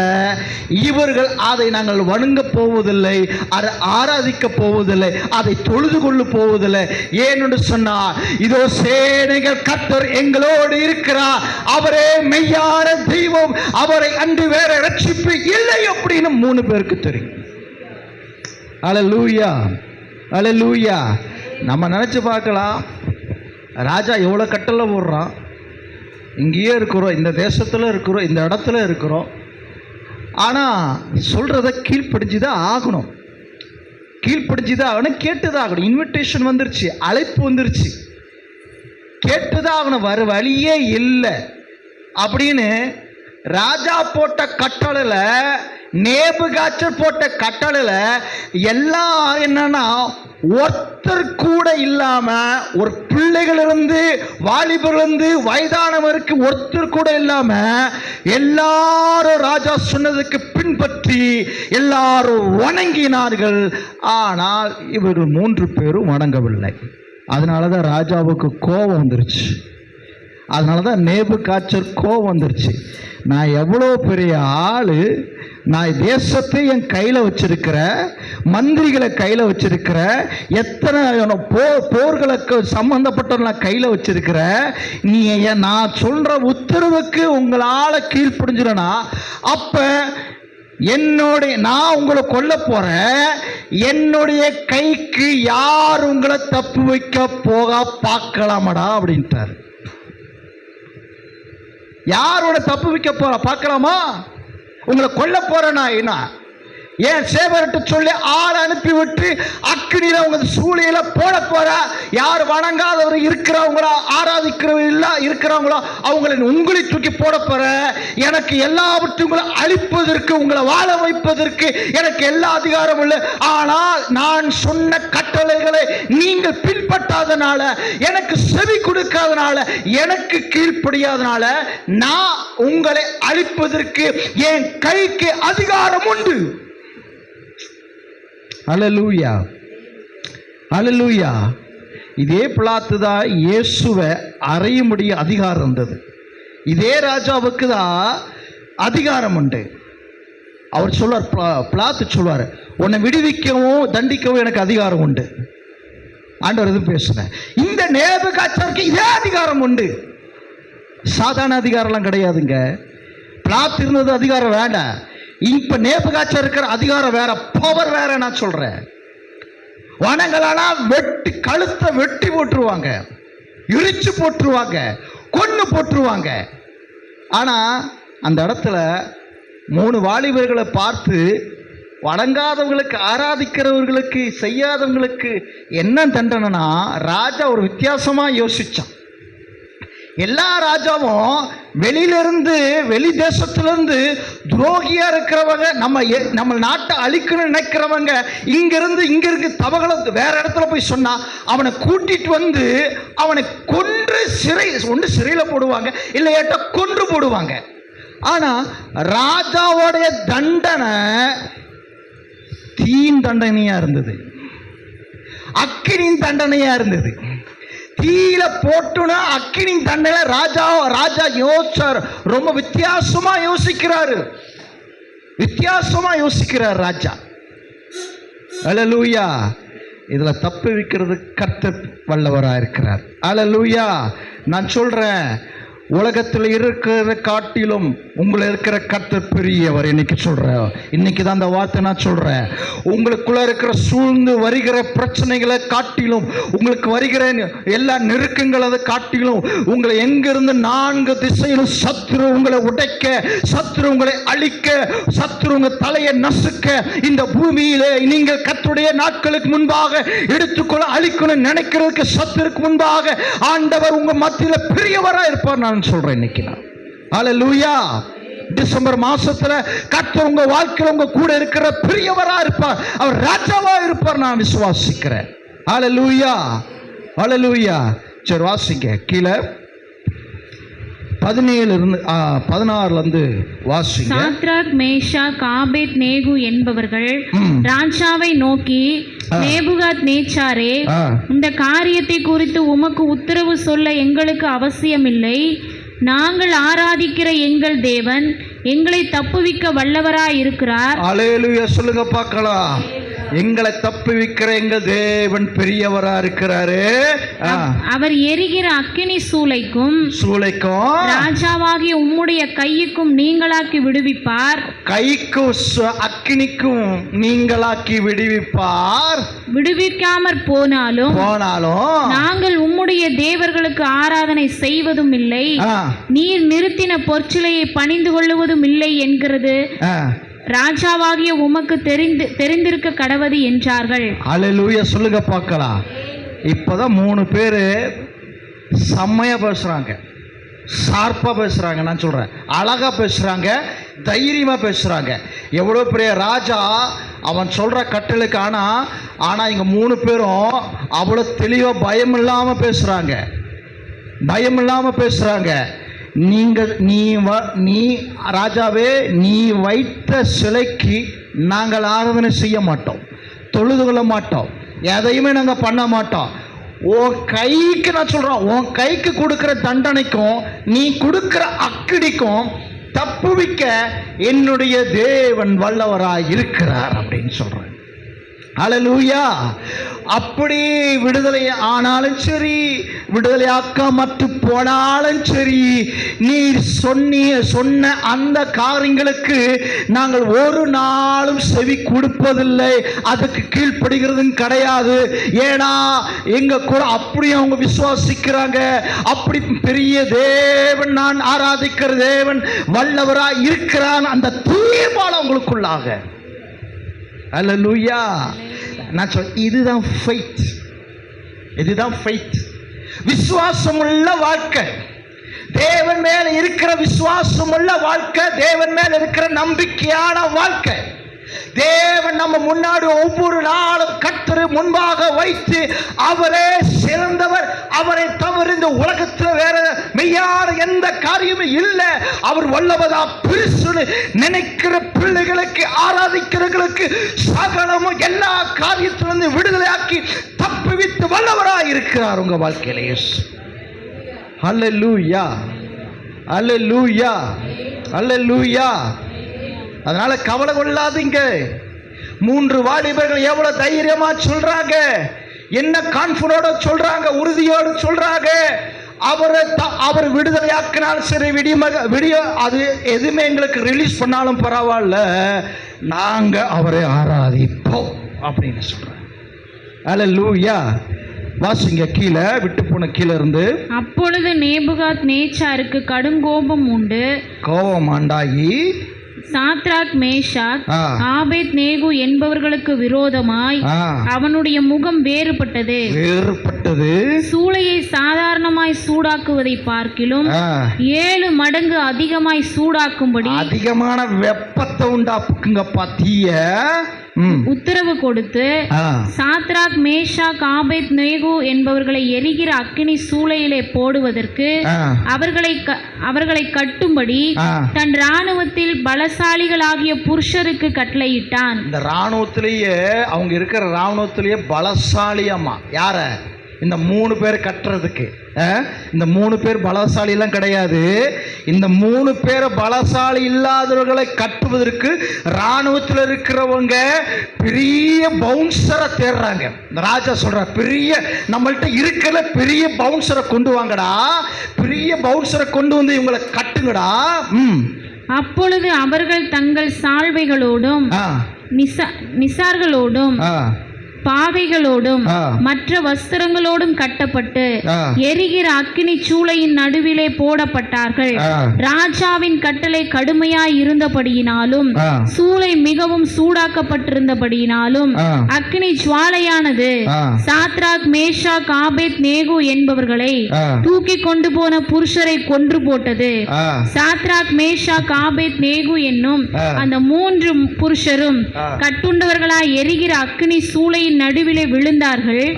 இவர்கள் அதை நாங்கள் வணங்க போவதில்லை, அதை ஆராதிக்க போவதில்லை, அதை தொழுது கொள்ள போவதில்லை. ஏன்னு சொன்னார், இதோ சேனைகள் கர்த்தர் எங்களோடு இருக்கிறார், அவரே மெய்யான தெய்வம், அவரை அன்று வேற ரட்சிப்பு இல்லை அப்படின்னு 3 பேருக்கு தெரியும். அல்லேலூயா, அல்லேலூயா. நம்ம நினைச்சு பார்க்கலாம், ராஜா எவ்வளோ கட்டளை போடுறான், இங்கேயே இருக்கிறோம், இந்த தேசத்தில் இருக்கிறோம், இந்த இடத்துல இருக்கிறோம். ஆனால் சொல்கிறத கீழ்ப்படிஞ்சுதான் ஆகணும், கீழ்ப்படிஞ்சுதான் ஆகணும், கேட்டுதான் ஆகணும். இன்விடேஷன் வந்துருச்சு, அழைப்பு வந்துருச்சு, கேட்டுதான் ஆகணும், வர வழியே இல்லை அப்படின்னு ராஜா போட்ட கட்டளையில், நேபுகாத்சர் போட்ட கட்டளையில் எல்லாம் என்னன்னா ஒருத்தர் கூட இல்லாம, ஒரு பிள்ளைகளிலிருந்து வாலிபர்லேருந்து வயதானவருக்கு ஒருத்தர் கூட இல்லாம எல்லாரும் ராஜா சொன்னதுக்கு பின்பற்றி எல்லாரும் வணங்கினார்கள். ஆனால் இவர்கள் 3 பேரும் வணங்கவில்லை. அதனாலதான் ராஜாவுக்கு கோபம் வந்துருச்சு. அதனால தான் நேபுகாத்சர் கோவம் வந்துருச்சு. நான் எவ்வளோ பெரிய ஆள், நான் தேசத்தை என் கையில் வச்சிருக்கிற, மந்திரிகளை கையில் வச்சிருக்கிற, எத்தனை போர்களுக்கு சம்பந்தப்பட்ட நான் கையில் வச்சிருக்கிற, நீ நான் சொல்கிற உத்தரவுக்கு உங்களால் கீழ்ப்படிஞ்சிடனா, அப்போ நான் உங்களை கொல்ல போறேன், என்னுடைய கைக்கு யார் உங்களை தப்பு வைக்க போக பார்க்கலாமடா அப்படின்ட்டார். யாரோட தப்பு வைக்க போற பார்க்கலாமா? உங்களை கொல்ல போறேனா என்ன? ஏன் சேவர்கிட்ட சொல்லி ஆள் அனுப்பி விட்டு அக்கினியில உங்க சூளையில போட போற, யார் வணங்காதவர் இருக்கிறவங்களா, ஆராதிக்கிறவங்களா இருக்கிறவங்களோ அவங்களை உங்களை தூக்கி போட போற. எனக்கு எல்லாவற்றையும் உங்களை அழிப்பதற்கு, உங்களை வாழ வைப்பதற்கு எனக்கு எல்லா அதிகாரமும் இல்லை. ஆனால் நான் சொன்ன கட்டளைகளை நீங்கள் பின்பற்றாதனால, எனக்கு செவி கொடுக்காதனால, எனக்கு கீழ்ப்படியாதனால நான் உங்களை அழிப்பதற்கு என் கைக்கு அதிகாரம் உண்டு. அல்லேலூயா, அல்லேலூயா. இதே பிலாத்து தான் இயேசுவை அறையும்படிய அதிகாரம் இருந்தது. இதே ராஜாவுக்கு தான் அதிகாரம் உண்டு. அவர் சொல்வார், பிலாத்து சொல்வார், உன்னை விடுவிக்கவும் தண்டிக்கவும் எனக்கு அதிகாரம் உண்டு. ஆண்டவர் எதுவும் பேசுறேன். இந்த நேபுகாத்சருக்கு இதே அதிகாரம் உண்டு. சாதாரண அதிகாரம்லாம் கிடையாதுங்க. பிலாத்து இருந்தது அதிகாரம் வேண்டாம். இப்ப நேபுகாத்சர் இருக்கிற அதிகாரம் வேற, பவர் வேற. நான் சொல்றேன், வனங்களா வெட்டி கழுத்தை வெட்டி போட்டுருவாங்க, இடிச்சு போட்டுருவாங்க, கொன்னு போட்டுருவாங்க. ஆனா அந்த இடத்துல 3 வாலிபர்களை பார்த்து, வணங்காதவங்களுக்கு, ஆராதிக்கிறவர்களுக்கு, செய்யாதவங்களுக்கு என்ன தண்டனைனா, ராஜா ஒரு வித்தியாசமா யோசிச்சான். எல்லா ராஜாவும் வெளியிலிருந்து, வெளி தேசத்திலிருந்து துரோகியா இருக்கிறவங்க, நம்ம நாட்டை அழிக்கணும்னு நினைக்கிறவங்க இங்கிருந்து இங்க இருக்கு தவகளை வேற இடத்துல போய் சொன்னா அவனை கூட்டிட்டு வந்து அவனை கொன்று சிறையில போடுவாங்க, இல்லையாட்ட கொன்று போடுவாங்க. ஆனா ராஜாவோடைய தண்டனை தீன் தண்டனையா இருந்தது, அக்கினின் தண்டனையா இருந்தது. தீயில போட்டுனா அக்கினி தண்டனை. ராஜா யோசிச்சார், ரொம்ப வித்தியாசமா யோசிக்கிறாரு, வித்தியாசமா யோசிக்கிறார் ராஜா. அல்லேலூயா. இதுல தப்பு வைக்கிறது கர்த்தர் வல்லவராக இருக்கிறார். அல்லேலூயா. நான் சொல்றேன், உலகத்தில் இருக்கிற காட்டிலும் உங்களை இருக்கிற கர்த்தர் பெரியவர். இன்னைக்கு சொல்றேன், இன்னைக்கு தான் அந்த வார்த்தை நான் சொல்றேன். உங்களுக்குள்ள இருக்கிற சூழ்ந்து வருகிற பிரச்சனைகளை காட்டிலும், உங்களுக்கு வருகிற எல்லா நெருக்கங்களை காட்டிலும், உங்களை எங்கிருந்து 4 திசையிலும் சத்துரு உங்களை உடைக்க, சத்துரு உங்களை அழிக்க, சத்துரு உங்க தலையை நசுக்க, இந்த பூமியிலே நீங்கள் கர்த்தருடைய நாட்களுக்கு முன்பாக எடுத்துக்கொள்ள அழிக்கணும் நினைக்கிறதுக்கு சத்துருக்கு முன்பாக ஆண்டவர் உங்க மத்தியில பெரியவராக இருப்பார். நான் சொல்றேன் இன்னைக்கு நான். அல்லேலூயா. டிசம்பர் மாசத்துல கர்த்தர் உங்க வாழ்க்கையில உங்க கூட இருக்கிற பெரியவரா இருப்பார், அவர் ராஜாவா இருப்பார். நான் விசுவாசிக்கிறேன். அல்லேலூயா, அல்லேலூயா. சரி வாசிங்க, கீழே 16 வாசிங்க. சாத்ராக், மேஷாக், ஆபேத்நேகோ என்பவர்கள் ராஜாவை நோக்கி, நேபுகாத் நேச்சாரே, இந்த காரியத்தை குறித்து உமக்கு உத்தரவு சொல்ல எங்களுக்கு அவசியமில்லை. நாங்கள் ஆராதிக்கிற எங்கள் தேவன் எங்களை தப்புவிக்க வல்லவராய் இருக்கிறார். அல்லேலூயா சொல்லுங்க பார்க்கலாம். எங்களை தப்புவிக்கிற எங்கள் தேவன் பெரியவரா இருக்கிறாரு. அவர் எரிகிற அக்கினி சூளைக்கும் ராஜாவாகிய உம்முடைய கைக்கும் நீங்களாக்கி விடுவிப்பார். கைக்கும் அக்கினிக்கும் நீங்களாக்கி விடுவிப்பார். விடுவிக்காமற் போனாலும் நாங்கள் உம்முடைய தேவர்களுக்கு ஆராதனை செய்வதும் இல்லை, நீர் நிறுத்தின பொற்சிலையை பணிந்து கொள்ளுவதும் இல்லை என்கிறது ராஜாவாகிய உமக்கு தெரிந்திருக்க கடவது என்றார்கள். அல்லேலூயா சொல்லுங்க பார்க்கலாம். இப்பதான் 3 பேரு செம்மையா பேசுறாங்க, ஷார்ப்பா பேசுறாங்க. நான் சொல்றேன், அழகா பேசுறாங்க, தைரியமா பேசுறாங்க. எவ்வளவு பெரிய ராஜா அவன் சொல்ற கட்டளுக்கு. ஆனா இங்க 3 பேரும் அவ்வளவு தெளிவா பயம் இல்லாம பேசுறாங்க, பயம் இல்லாம பேசுறாங்க. நீ ராஜாவே, நீ வைத்த சிலைக்கு நாங்கள் ஆராதனை செய்ய மாட்டோம், தொழுது கொள்ள மாட்டோம், எதையுமே நாங்கள் பண்ண மாட்டோம். உன் கைக்கு நான் சொல்றேன், உன் கைக்கு கொடுக்கிற தண்டனைக்கும் நீ கொடுக்கிற அக்கிடிக்கும் தப்புவிக்க என்னுடைய தேவன் வல்லவராய் இருக்கிறார் அப்படின்னு சொல்றேன். ஹல்லேலூயா. அப்படி விடுதலை ஆனாலும் சரி, விடுதலையாக்கப்பட்டு போனாலும் சரி, நீ சொன்ன அந்த காரியங்களுக்கு நாங்கள் ஒரு நாளும் செவி கொடுப்பதில்லை, அதுக்கு கீழ்ப்படுகிறதும் கிடையாது. ஏன்னா எங்க கூட அப்படி அவங்க விசுவாசிக்கிறாங்க. அப்படி பெரிய தேவன், நான் ஆராதிக்கிற தேவன் வல்லவராய் இருக்கிறான், அந்த தீர்மானம் உங்களுக்குள்ளாக. ஹல்லேலூயா. நான் இதுதான் ஃபெய்த், இதுதான் ஃபெய்த். விசுவாசமுள்ள வாழ்க்கை, தேவன் மேல இருக்கிற விசுவாசமுள்ள வாழ்க்கை, தேவன் மேல இருக்கிற நம்பிக்கையான வாழ்க்கை. தேவன் நம்ம முன்னாடி ஒவ்வொரு நாளும் கர்த்தரை முன்பாக வைத்து அவரே சிறந்தவர், அவரை தவிர இந்த உலகத்தில் வேற மெய்யான எந்த காரியமும் இல்லை, அவர் வல்லவதா பெருசுன்னு நினைக்கிற பிள்ளைகளுக்கு, ஆராதிக்கிறவர்களுக்கு சகலமும் எல்லா காரியத்திலிருந்து விடுதலையாக்கி தப்புவித்து வல்லவராய் இருக்கிறார் உங்க வாழ்க்கையிலே. ஹல்லேலூயா, ஹல்லேலூயா, ஹல்லேலூயா. அதனால கவலை கொள்ளாதீங்க. 3 வாலிபர்கள் எவ்வளவு தைரியமா சொல்றாங்க, என்ன கான்ஃபிடன்டோட சொல்றாங்க, உறுதியோடு சொல்றாங்க. அவர் விடுதலையாக்கினாலும் சரி, விடிய அது எதுவுமே எங்களுக்கு ரிலீஸ் பண்ணாலும் பரவாயில்ல, நாங்க அவரை ஆராதிப்போம் அப்படின்னு சொல்றாங்க. ஹல்லேலூயா. வாசிங்க கீழே, விட்டு போன கீழே இருந்து. அப்பொழுது நேபுகாத் நேச்சாருக்கு கடுங்கோபம் உண்டு, கோபம் ஆண்டாகி சாத்ராக் மேஷாக் ஆபேத் நேகு என்பவர்களுக்கு விரோதமாய் அவனுடைய முகம் வேறுபட்டது. சூளையை சாதாரணமாய் சூடாக்குவதை பார்க்கிலும் 7 மடங்கு அதிகமாய் சூடாக்கும்படி அதிகமான வெப்பத்தை உண்டாக்குங்க பாத்திய உத்தரவு கொடுத்து சாத்ராக் மேஷாக் ஆபேத் நேகு என்பவர்களை எரிகிற அக்கினி சூளையிலே போடுவதற்கு அவர்களை கட்டும்படி தன் இராணுவத்தில் பலசாலிகளாகிய புருஷருக்கு கட்டளையிட்டான். இந்த இராணுவத்திலேயே அவங்க இருக்கிற இராணுவத்திலேயே பலசாலியம்மா யார? இந்த 3 பேர் கட்டுறதுக்கு. இந்த 3 பேர் பலசாலி எல்லாம் கிடையாது. இந்த 3 பேரை பலசாலி இல்லாதவர்களை கட்டுவதற்கு இராணுவத்தில் இருக்கிறவங்க பெரிய பவுன்சரை தேடுறாங்க. இந்த ராஜா சொல்ற, பெரிய நம்மள்ட்ட இருக்கிற பெரிய பவுன்சரை கொண்டு வாங்கடா, பெரிய பவுன்சரை கொண்டு வந்து இவங்களை கட்டுங்கடா. அப்பொழுது அவர்கள் தங்கள் சால்வைகளோடும் நிசார்களோடும் பாகைகளோடும் மற்ற வஸ்திரங்களோடும் கட்டப்பட்டு எரிகிற அக்கினி சூளையின் நடுவிலே போடப்பட்டார்கள். ராஜாவின் கட்டளை கடுமையாய் இருந்தபடியினாலும் சூளை மிகவும் சூடாக்கப்பட்டிருந்தபடியினாலும் அக்கினி ஜுவாலையானது சாத்ராக் மேஷாக் ஆபேத் நேகு என்பவர்களை தூக்கி கொண்டு போன புருஷரை கொன்று போட்டது. சாத்ராக் மேஷாக் ஆபேத் நேகு என்னும் அந்த 3 புருஷரும் கட்டுண்டவர்களாய் எரிகிற அக்கினி சூளையின் நடுவிலே விழுந்தார்கள்.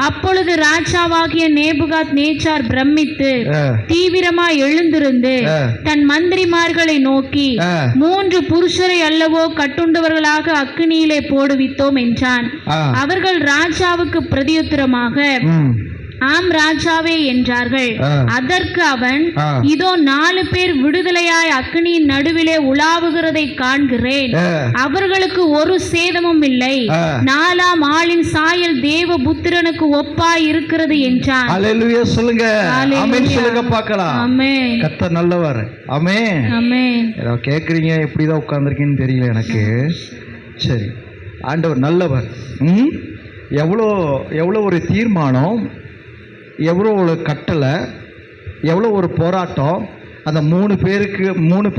அப்பொழுது ராஜாவாகிய நேபுகாத் நேச்சார் பிரமித்து தீவிரமாய் எழுந்திருந்து தன் மந்திரிமார்களை நோக்கி, 3 புருஷரை அல்லவோ கட்டுண்டவர்களாக அக்கினியிலே போடுவித்தோம் என்றான். அவர்கள் ராஜாவுக்கு பிரதியுத்தரமாக, ஆம் ராஜாவே என்றார்கள். அதற்கு அவன், இதோ 4 பேர் விடுதலையாய் அக்கினியின் நடுவிலே உலாவுகிறதை காண்கிறேன், அவர்களுக்கு ஒரு சேதமும் இல்லை, 4ஆம் ஆளின் சாயல் தேவபுத்திரனுக்கு ஒப்பாய் இருக்கிறது என்றான். அல்லேலூயா சொல்லுங்க, ஆமென் சொல்லுங்க பார்க்கலாம். ஆமென். கர்த்தர் நல்லவர். ஆமென். ஆமென். ஏதோ கேக்குறீங்க, எப்படிதான் உட்கார்ந்திருக்கீங்கன்னு தெரியல எனக்கு. சரி, ஆண்டவர் நல்லவர். எவ்வளோ ஒரு தீர்மானம், எவ்வளோ ஒரு கட்டளை, எவ்வளோ ஒரு போராட்டம். அந்த 3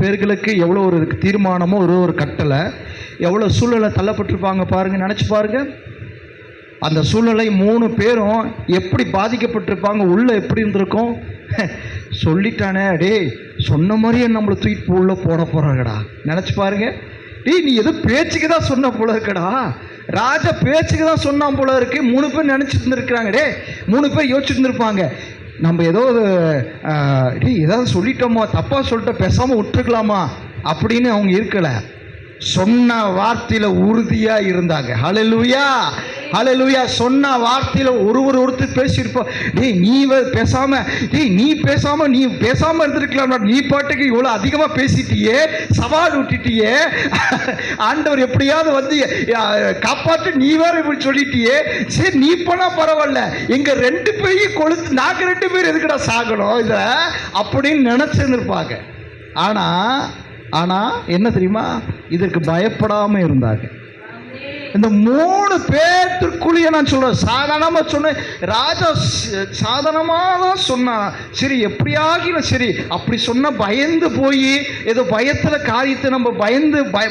பேர்களுக்கு எவ்வளோ ஒரு தீர்மானமோ, ஒரு கட்டளை, எவ்வளோ சூழ்நிலை தள்ளப்பட்டிருப்பாங்க பாருங்க, நினச்சி பாருங்க. அந்த சூழ்நிலை 3 பேரும் எப்படி பாதிக்கப்பட்டிருப்பாங்க, உள்ள எப்படி இருந்திருக்கும். சொல்லிட்டானே, டே சொன்ன மாதிரியே நம்மளை தூக்கிட்டு உள்ள போட போறாங்கடா, நினச்சி பாருங்க. நீ ஏதோ பேச்சுக்கு தான் சொன்ன போல இருக்கடா, ராஜா பேச்சுக்கு தான் சொன்னான் போல இருக்கு. 3 பேர் நினைச்சிட்டு இருந்திருக்கிறாங்க. டே 3 பேர் யோசிச்சுட்டு இருந்திருப்பாங்க, நம்ம ஏதோ ஏதாவது சொல்லிட்டோமா, தப்பா சொல்லிட்டோம், பேசாம விட்டுருக்கலாமா அப்படின்னு அவங்க இருக்கல. சொன்ன வார்த்தையில உறுதியா இருந்தாங்க. ஹல்லேலூயா, ஹல்லேலூயா. சொன்ன வார்த்தையில ஒருத்தர் பேசியிருப்போம். டேய் நீ பேசாம இருந்திருக்கலாம், நீ பாட்டுக்கு இவ்வளவு அதிகமா பேசிட்டியே, சவால் விட்டுட்டியே, ஆண்டவர் எப்படியாவது வந்து காப்பாற்று, நீ வேற இப்படி சொல்லிட்டியே, சரி நீ போனா பரவாயில்ல, எங்க 2 பேரையும் கொளுத்து நாங்க 2 பேர் எதுக்குடா சாகணும் இத அப்படின்னு நினைச்சிருந்திருப்பாங்க. ஆனா என்ன தெரியுமா, இதற்கு பயப்படாம இருந்தாங்க. இந்த 3 பேருக்குள்ளேயே நான் சொல்றேன், சாதாரணமா சொன்னேன், ராஜா சாதாரணமாக தான் சொன்னான், சரி எப்படியாகிலும் சரி, அப்படி சொன்ன பயந்து போய் ஏதோ பயத்துல காரியத்தை நம்ம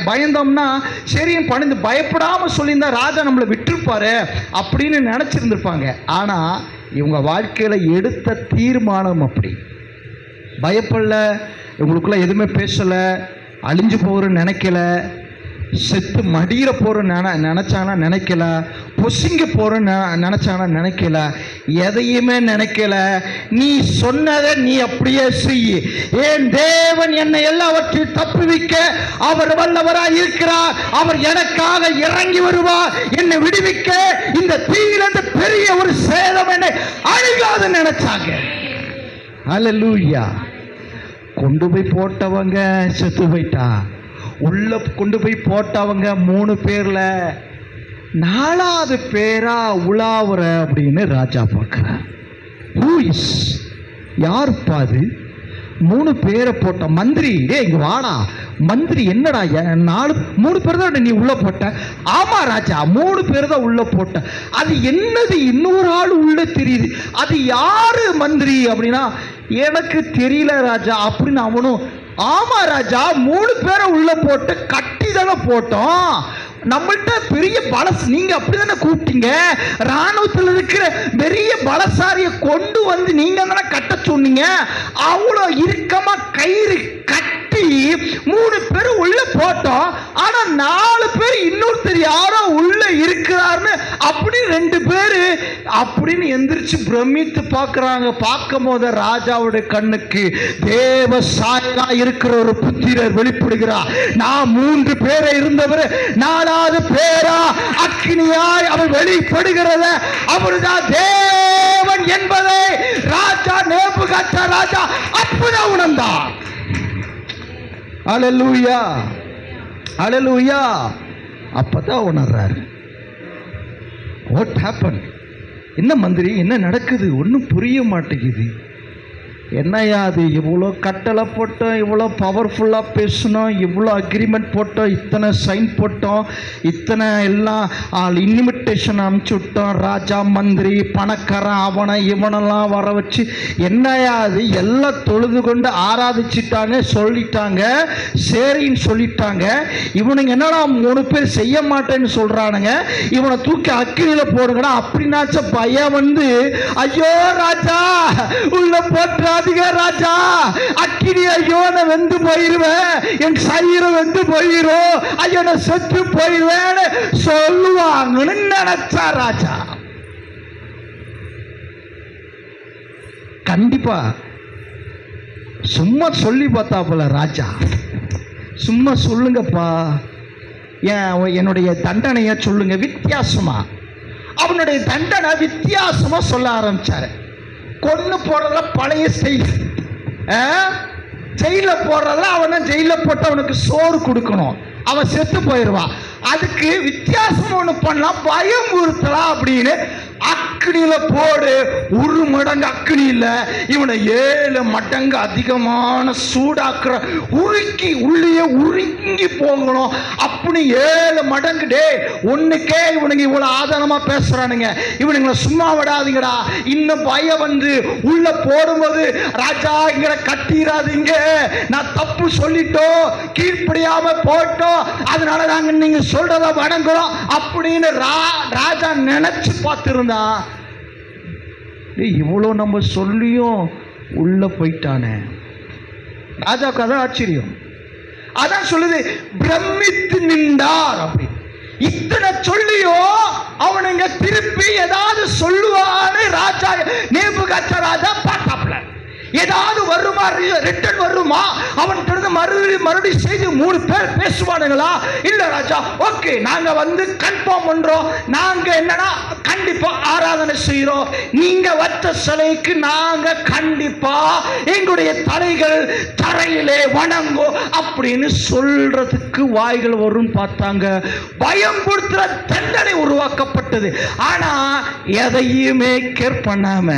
பயந்தோம்னா சரி பணிந்து பயப்படாம சொல்லியிருந்தா ராஜா நம்மளை விட்டுருப்பாரு அப்படின்னு நினைச்சிருந்திருப்பாங்க. ஆனா இவங்க வாழ்க்கையில எடுத்த தீர்மானம் அப்படி பயப்படல, இவங்களுக்குள்ள எதுவுமே பேசல, அழிஞ்சு போறன்னு நினைக்கல, செத்து மடியிற போறன்னு நினைச்சானா நினைக்கல, பொசுங்க போறன்னு நினைச்சானா நினைக்கல, எதையுமே நினைக்கல. நீ சொன்னதை நீ அப்படியே செய், ஏன் தேவன் என்னை எல்லாவற்றையும் தப்புவிக்க அவர் வல்லவராய் இருக்கிறார், அவர் எனக்காக இறங்கி வருவார், என்னை விடுவிக்க, இந்த தீயிலிருந்து பெரிய ஒரு சேதம் என்னை அணுகாது நினைச்சாங்க. ஹல்லேலூயா. கொண்டு போய் போட்டவங்க செத்து போயிட்டா, உள்ள கொண்டு போய் போட்டவங்க 3 பேர்ல 4வது பேரா உலாவுற அப்படின்னு ராஜா பார்க்கிறார். ஹூ இஸ், யாருப்பா அது? 3 பேரை போட்ட மந்திரி, இங்க வாடா மந்திரி, என்னடா 3 பேர் தான் நீ உள்ள போட்ட? ஆமா ராஜா, 3 பேர் தான் உள்ள போட்ட. அது என்னது, இன்னொரு ஆள் உள்ள தெரியுது, அது யாரு மந்திரி அப்படின்னா, எனக்கு தெரியல ராஜா அப்படின்னு அவனும். ஆமா ராஜா, 3 பேரை உள்ள போட்டு கட்டி தானே போட்டோம், நம்மள்கிட்ட பெரிய நீங்க அப்படிதானே கூப்பிட்டீங்க, ராணுவத்தில் இருக்கிற பெரிய பலசாரிய கொண்டு வந்து நீங்க தானே கட்ட சொன்னீங்க, அவ்வளோ இறுக்கமா கயிறு கட்டி 3 பேர் உள்ள போட்டோம், ஆனா 4 பேர் இன்னொருத்தர் யாரோ உள்ள இருக்கிறாருன்னு அப்படி 2 பேரு அப்படின்னு எந்திரிச்சு பிரமித்து பார்க்கறாங்க. பார்க்கும் போது ராஜாவுடைய கண்ணுக்கு தேவ சாயலா இருக்கிற ஒரு புத்திரர் வெளிப்படுகிறார். நான் 3 பேரை இருந்தவர் 4வது பேரா அக்கினியாய் அவர் வெளிப்படுகிறத, அவர்தான் தேவன் என்பதை ராஜா நேபுகாத்நேச்சர் ராஜா அப்பதான் உணர்ந்தார். ஹல்லேலூயா, ஹல்லேலூயா. அப்பதான் உணர்றாரு. What happen? என்ன மந்திரி, என்ன நடக்குது, ஒன்றும் புரிய மாட்டேங்குது. என்னையா அது, இவ்வளோ கட்டளை போட்டோம், இவ்வளோ பவர்ஃபுல்லாக பேசணும், இவ்வளோ அக்ரிமெண்ட் போட்டோம், இத்தனை சைன் போட்டோம், இத்தனை எல்லாம் இன்விடேஷன் அனுப்பிச்சு விட்டோம், ராஜா மந்திரி பணக்காரன் அவனை இவனெல்லாம் வர வச்சு, என்னையா அது, எல்லாம் தொழுது கொண்டு ஆராதிச்சிட்டாங்க, சொல்லிட்டாங்க, சரின்னு சொல்லிட்டாங்க. இவனுங்க என்னடா 3 பேர் செய்ய மாட்டேன்னு சொல்கிறானுங்க, இவனை தூக்கி அக்கினியில் போடுங்கடா அப்படின்னாச்சும் பையன் வந்து, ஐயோ ராஜா உள்ள போட்டா ராஜா அக்கினி, ஐயோ நான் வெந்து போயிருவேன், என் சரீரம் வெந்து போயிரும், ஐயோ நான் செத்து போயிருவேன் சொல்லுவாங்கன்னு நினைச்சா ராஜா. கண்டிப்பா சும்மா சொல்லி பார்த்தாப்புல ராஜா, சும்மா சொல்லுங்கப்பா, என்னுடைய தண்டனைய சொல்லுங்க வித்தியாசமா. அவனுடைய தண்டனை வித்தியாசமா சொல்ல ஆரம்பிச்சாரு. கொன்னு போடுறதுல பழைய ஸ்டைல், ஜெயில போடுறதுல அவனை ஜெயில போட்டு அவனுக்கு சோறு கொடுக்கணும், அவன் செத்து போயிடுவான். அதுக்கு வித்தியாசம் ஒன்று பண்ணலாம், பயமுறுத்தலாம் அப்படின்னு அக்னியில போடு, 1 மடங்கு அக்னியில இவனை 7 மடங்கு அதிகமான சூடாக்குற, உருக்கி உள்ளே உருங்கி போகணும் அப்படி 7 மடங்கு. டே ஒண்ணுக்கே இவனுங்க இவ்வளவு ஆதாரமா பேசுறானுங்க, இவனுங்களை சும்மா விடாதீங்கடா, இன்னும் பயம் வந்து உள்ள போடும்போது ராஜா இங்க கட்டிடாதீங்க, நான் தப்பு சொல்லிட்டோம், கீழ்ப்படியாம போட்டோம், அதனால நாங்க நீங்க சொல்றத வணங்குறோம் அப்படின்னு ராஜா நினைச்சு பார்த்திருந்தா. இவ்வளோ நம்ம சொல்லியும் உள்ள போயிட்டானே. ராஜாவுக்கு அதான் ஆச்சரியம். அதான் சொல்லுது பிரமித்து நின்றார். அப்படி இத்தனை சொல்லியோ அவனுங்க திருப்பி ஏதாவது சொல்லுவான்னு ராஜா நேபுகாத்நேச்சர் ராஜா பார்த்தாப்ல. ஏதாவது வருமா, ரிட்டர்ன் வருமா, அவன்கிட்ட மறுபடியும் செய்தி 3 பேர் பேசுவானுங்களா? இல்ல ராஜா, ஓகே நாங்க வந்து கன்ஃபார்ம் பண்றோம், நாங்க என்னன்னா கண்டிப்பா ஆராதனை செய்யறோம், நீங்க வச்ச சிலைக்கு நாங்க கண்டிப்பா எங்களுடைய தலைகள் தரையிலே வணங்கும் அப்படின்னு சொல்றதுக்கு வாய்கள் வரும் பார்த்தாங்க. பயம் கொடுத்துற தண்டனை உருவாக்கப்பட்டது. ஆனா எதையுமே கேர் பண்ணாம,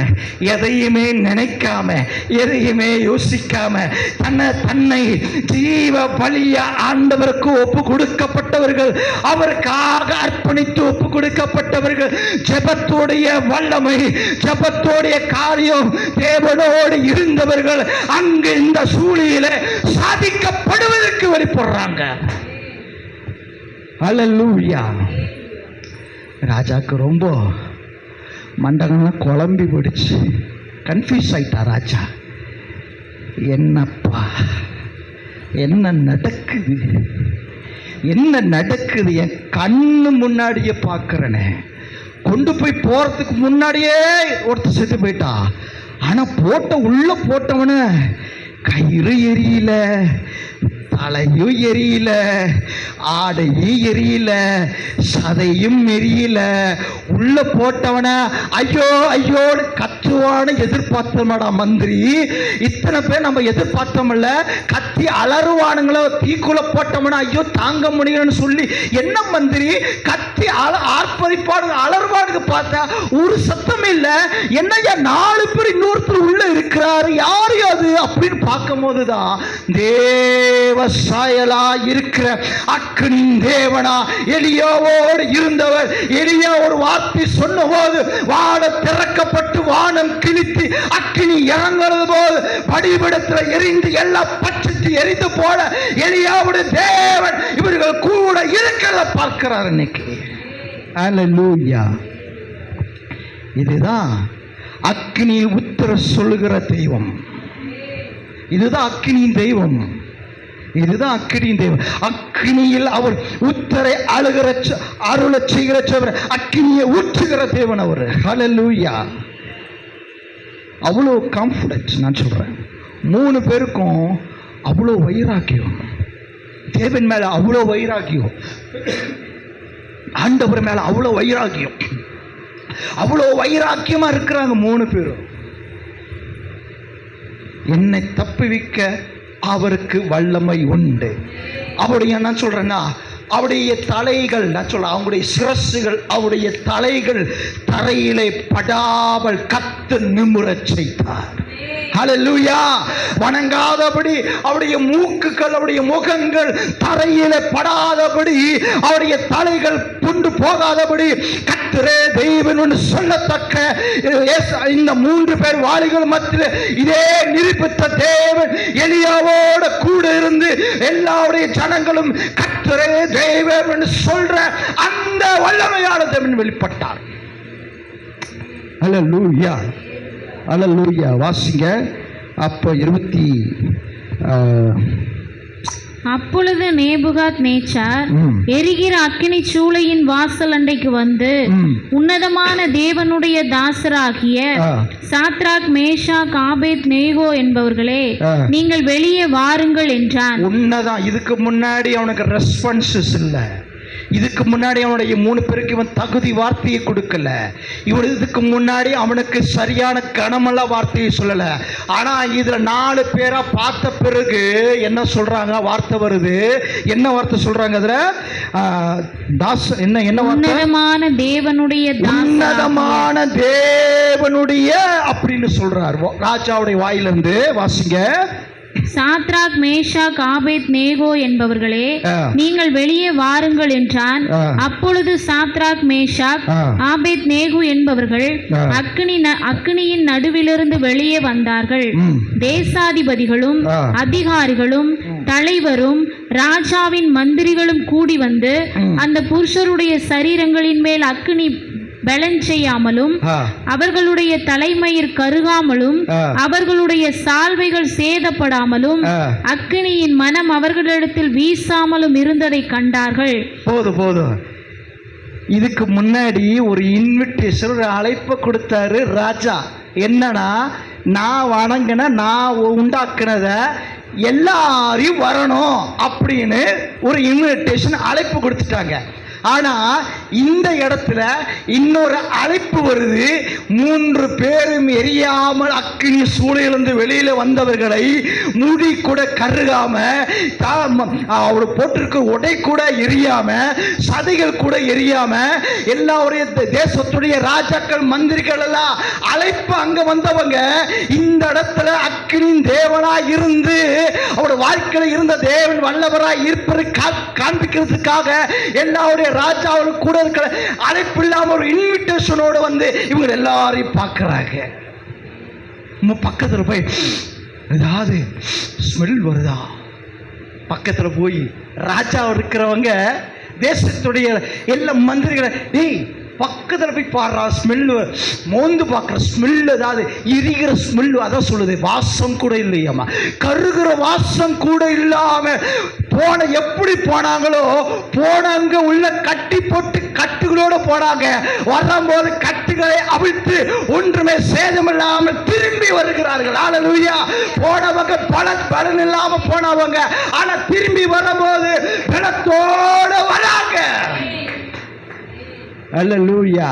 எதையுமே நினைக்காம, எதையுமே யோசிக்காம தன்னை ஜீவ பலிய ஆண்டவருக்கு ஒப்பு கொடுக்கப்பட்டவர்கள், அவருக்காக அர்ப்பணித்து ஒப்பு கொடுக்கப்பட்டவர்கள், ஜெபத்தோடைய வல்லமை, ஜெபத்தோடைய காரியம் தேவனோடு இருந்தவர்கள் அங்கு இந்த சூழியில சாதிக்கப்படுவதற்கு வெளிப்படுறாங்க. அல்லேலூயா. ராஜாக்கு ரொம்ப மண்டகம்லாம் குழம்பி போயிடுச்சு, கன்ஃபியூஸ் ஆயிட்டா ராஜா. என்னப்பா என்ன நடக்குது, என்ன நடக்குது, என் கண்ணு முன்னாடியே பார்க்கிறேனே, கொண்டு போய் போறதுக்கு முன்னாடியே ஒருத்தர் செத்து போயிட்டா. ஆனா உள்ள போட்டவன கயிறு எரியல, தலையும் எரியல, ஆடையும் எரியல, சதையும் எரியல. உள்ள போட்டவன ஐயோ ஐயோன்னு கத்துவான்னு எதிர்பார்த்தோம்டா மந்திரி. இத்தனை பேர் நம்ம எதிர்பார்த்தோம்ல, கத்தி அலறுவானுங்களோ, தீக்குள்ள போட்டோம்னா ஐயோ தாங்க முடியலன்னு சொல்லி என்ன மந்திரி கத்தி ஆர்ப்பரிப்பானுங்க, அலறுவானுங்க. பார்த்தா ஒரு சத்தம் இல்ல. என்னையா 4 பேர் இன்னொருத்தர் உள்ள இருக்கிறாரு, யாரு அது அப்படின்னு பார்க்கும் போதுதான் தேவ சாயலா இருக்கிற அக்கினியின் தேவனா எலியாவோடு இருந்தவர். எலியா ஒரு வார்த்தை சொன்ன போது வானம் திறக்கப்பட்டு வானம் கிழித்து அக்கினி இறங்குறது போது படிபிடத்தில் எரிந்து எல்லாம் பட்சத்து எரிந்து போல எலியாவுடைய தேவன் இவர்கள் கூட இருக்கிறத பார்க்கிறார் இன்னைக்கு. அல்லேலூயா. இதுதான் அக்கினியில் உத்தர சொல்லுகிற தெய்வம். இதுதான் அக்கினியின் தெய்வம். இதுதான் அக்கினியின் தெய்வம். அக்கினியில் அவர் உத்தரை அருள செய்கிற அக்கினியை ஊற்றுகிற தேவன் அவர். ஹல்லேலூயா. அவ்வளோ கான்ஃபிடன்ஸ். நான் சொல்றேன் 3 பேருக்கும் அவ்வளோ வைராக்கியம், தேவன் மேல அவ்வளோ வைராக்கியம், ஆண்டவர் மேல அவ்வளோ வைராக்கியம், அவ்வளோ வைராக்கியமா இருக்கிறாங்க 3 பேரும். என்னை தப்புவிக்க அவருக்கு வல்லமை உண்டு. அவருடைய நான் சொல்றேன்னா அவருடைய தலைகள், நான் சொல்ல அவங்களுடைய சிரசுகள், அவருடைய தலைகள் தரையிலே படாமல் கத்து நிமிரச் செய்தார். ஹல்லேலூயா. வணங்காதபடி அவருடைய மூக்குகள், அவருடைய முகங்கள் தரையிலே படாதபடி, அவருடைய தலைகள் புண்டு போகாதபடி கர்த்தரே தெய்வன் என்று சொல்லத்தக்க இந்த 3 பேர் வாலிகள் மத்தியில் இதே நிரூபித்த தேவன் எலியாவோடு கூட இருந்து எல்லாருடைய ஜனங்களும் கர்த்தரே தெய்வன் என்று சொல்ற அந்த வல்லமையான தேவன் வெளிப்பட்டார். ஹல்லேலூயா. அல்லேலூயா. வாசிங்க. அப்போ 20 அப்பொழுது நேபுகாத் நேச்சார் எரிகிற அக்கினி சூளையின் வாசல் அண்டைக்கு வந்து உன்னதமான தேவனுடைய தாசராகிய சாத்ராக் மேஷாக் ஆபேத் நேகோ என்பவர்களே, நீங்கள் வெளியே வாருங்கள் என்றான். உன்னதான். இதுக்கு முன்னாடி அவனுக்கு ரெஸ்பான்சஸ் இல்லை. இதுக்கு முன்னாடி அவனுடைய 3 பேருக்கு இவன் தகுதி வார்த்தையை கொடுக்கல. இவன் இதுக்கு முன்னாடி அவனுக்கு சரியான கனமல்ல வார்த்தையை சொல்லல. ஆனா இதுல 4 பேரா பார்த்த பிறகு என்ன சொல்றாங்க, வார்த்தை வருது. என்ன வார்த்தை சொல்றாங்க அதுல? என்ன உன்னதமான தேவனுடைய, உன்னதமான தேவனுடைய அப்படின்னு சொல்றார் ராஜாவுடைய வாயிலிருந்து. வாசிங்க. சாத்ராக் மேஷாக் ஆபேத் நேகோ என்பவர்களே, நீங்கள் வெளியே வாருங்கள் என்றான். அப்பொழுது சாத்ராக் மேஷாக் ஆபேத் நேகு என்பவர்கள் அக்கினியின் நடுவிலிருந்து வெளியே வந்தார்கள். தேசாதிபதிகளும் அதிகாரிகளும் தலைவரும் ராஜாவின் மந்திரிகளும் கூடி வந்து அந்த புருஷருடைய சரீரங்களின் மேல் அக்கினி பலஞ்செய்யாமலும் அவர்களுடைய தலைமயிர் கருகாமலும் அவர்களுடைய சால்வைகள் சேதப்படாமலும் அக்கினியின் மனம் அவர்களிடத்தில் வீசாமலும் இருந்ததை கண்டார்கள். போதும். இதுக்கு முன்னாடி ஒரு இன்விடேஷன், ஒரு அழைப்பு கொடுத்தாரு ராஜா. என்னன்னா, நான் வணங்கின நான் உண்டாக்குனத எல்லாரையும் வரணும் அப்படின்னு ஒரு இன்விடேஷன் அழைப்பு கொடுத்துட்டாங்க. ஆனா இந்த இடத்துல இன்னொரு அழைப்பு வருது. 3 பேரும் எரியாமல் அக்கினி சூளையிலிருந்து வெளியில வந்தவர்களை முடி கூட கருகாம, அவர் போட்டிருக்க உடை கூட எரியாம, சதைகள் கூட எரியாம, எல்லாருடைய தேசத்துடைய ராஜாக்கள் மந்திரிகள் எல்லாம் அழைப்பு அங்க வந்தவங்க இந்த இடத்துல அக்கினியின் தேவனாய் இருந்து அவருடைய வாழ்க்கையில் இருந்த தேவன் வல்லவராய் இருப்பதை காண்பிக்கிறதுக்காக எல்லாருடைய ராஜாவுக்கு கூட இருக்கிற அழைப்பு இல்லாம ஒரு இன்விடேஷனோடு வந்து இவங்க எல்லாரையும் பார்க்கறாங்க. பக்கத்துல போய் ஏதாவது ஸ்மெல் வருதா, பக்கத்துல போய் ராஜா இருக்கிறவங்க தேசத்துடைய எல்லா மந்திரிகளை, ஏய் பக்கத்துல போய் பாடுறா, ஸ்மெல் மோந்து பார்க்குற ஸ்மெல், ஏதாவது எரிகிற ஸ்மெல், அதான் சொல்லுது, வாசம் கூட இல்லையாமா, கருகிற வாசம் கூட இல்லாம போன எப்படி போனாங்களோ போனவங்க உள்ள கட்டி போட்டு கட்டுகளோட போனாங்க. வரும்போது கட்டுகளை அவிழ்த்து ஒன்றுமே சேதமில்லாமல் திரும்பி வருகிறார்கள். ஹல்லேலூயா. போனவங்க பலன் இல்லாம போனவங்க ஆனா திரும்பி வரும்போது பலத்தோட வராங்க. ஹல்லேலூயா.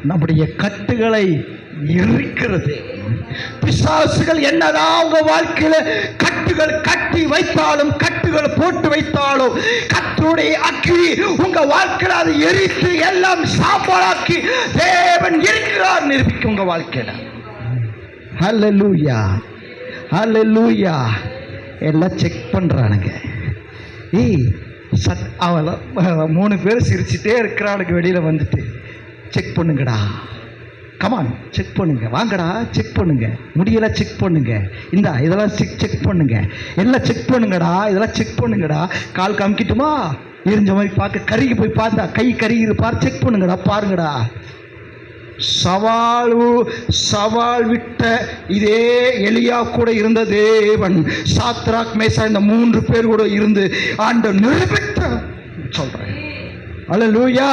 நம்முடைய கட்டுகளை இருக்கிறது. பிசாசுகள் என்னதான் உங்க வாழ்க்கையில கட்டுகள் கட்டி வைத்தாலும், கட்டுகள் போட்டு வைத்தாலும், கர்த்தருடைய அக்கினி உங்க வாழ்க்கையில அதை எரித்து எல்லாம் சாம்பலாக்கி தேவன் இருக்கிறார் நிரூபிக்கும் உங்க வாழ்க்கையில. ஹல்லேலூயா, ஹல்லேலூயா. எல்லாம் செக் பண்றானுங்க. ஏய் அவள 3 பேர் சிரிச்சுட்டே இருக்கிறானுங்க. வெளியில வந்துட்டு செக் பண்ணுங்கடா, கமான் செக் பண்ணுங்க, வாங்கடா செக் பண்ணுங்க, முடியெல்லாம் செக் பண்ணுங்க, இந்த இதெல்லாம் செக் பண்ணுங்க, எல்லாம் செக் பண்ணுங்கடா, இதெல்லாம் செக் பண்ணுங்கடா, கால் காமிக்கிட்டுமா எரிஞ்ச மாதிரி பார்க்க, கருகி போய் பார்த்தா கை கருகி பார், செக் பண்ணுங்கடா, பாருங்கடா. சவால் விட்ட இதே எலியா கூட இருந்த தேவன் சாத்ராக் மேசா இந்த 3 பேர் கூட இருந்து ஆண்டவர் நிரூபித்த சொல்றேன். ஹல்லேலூயா,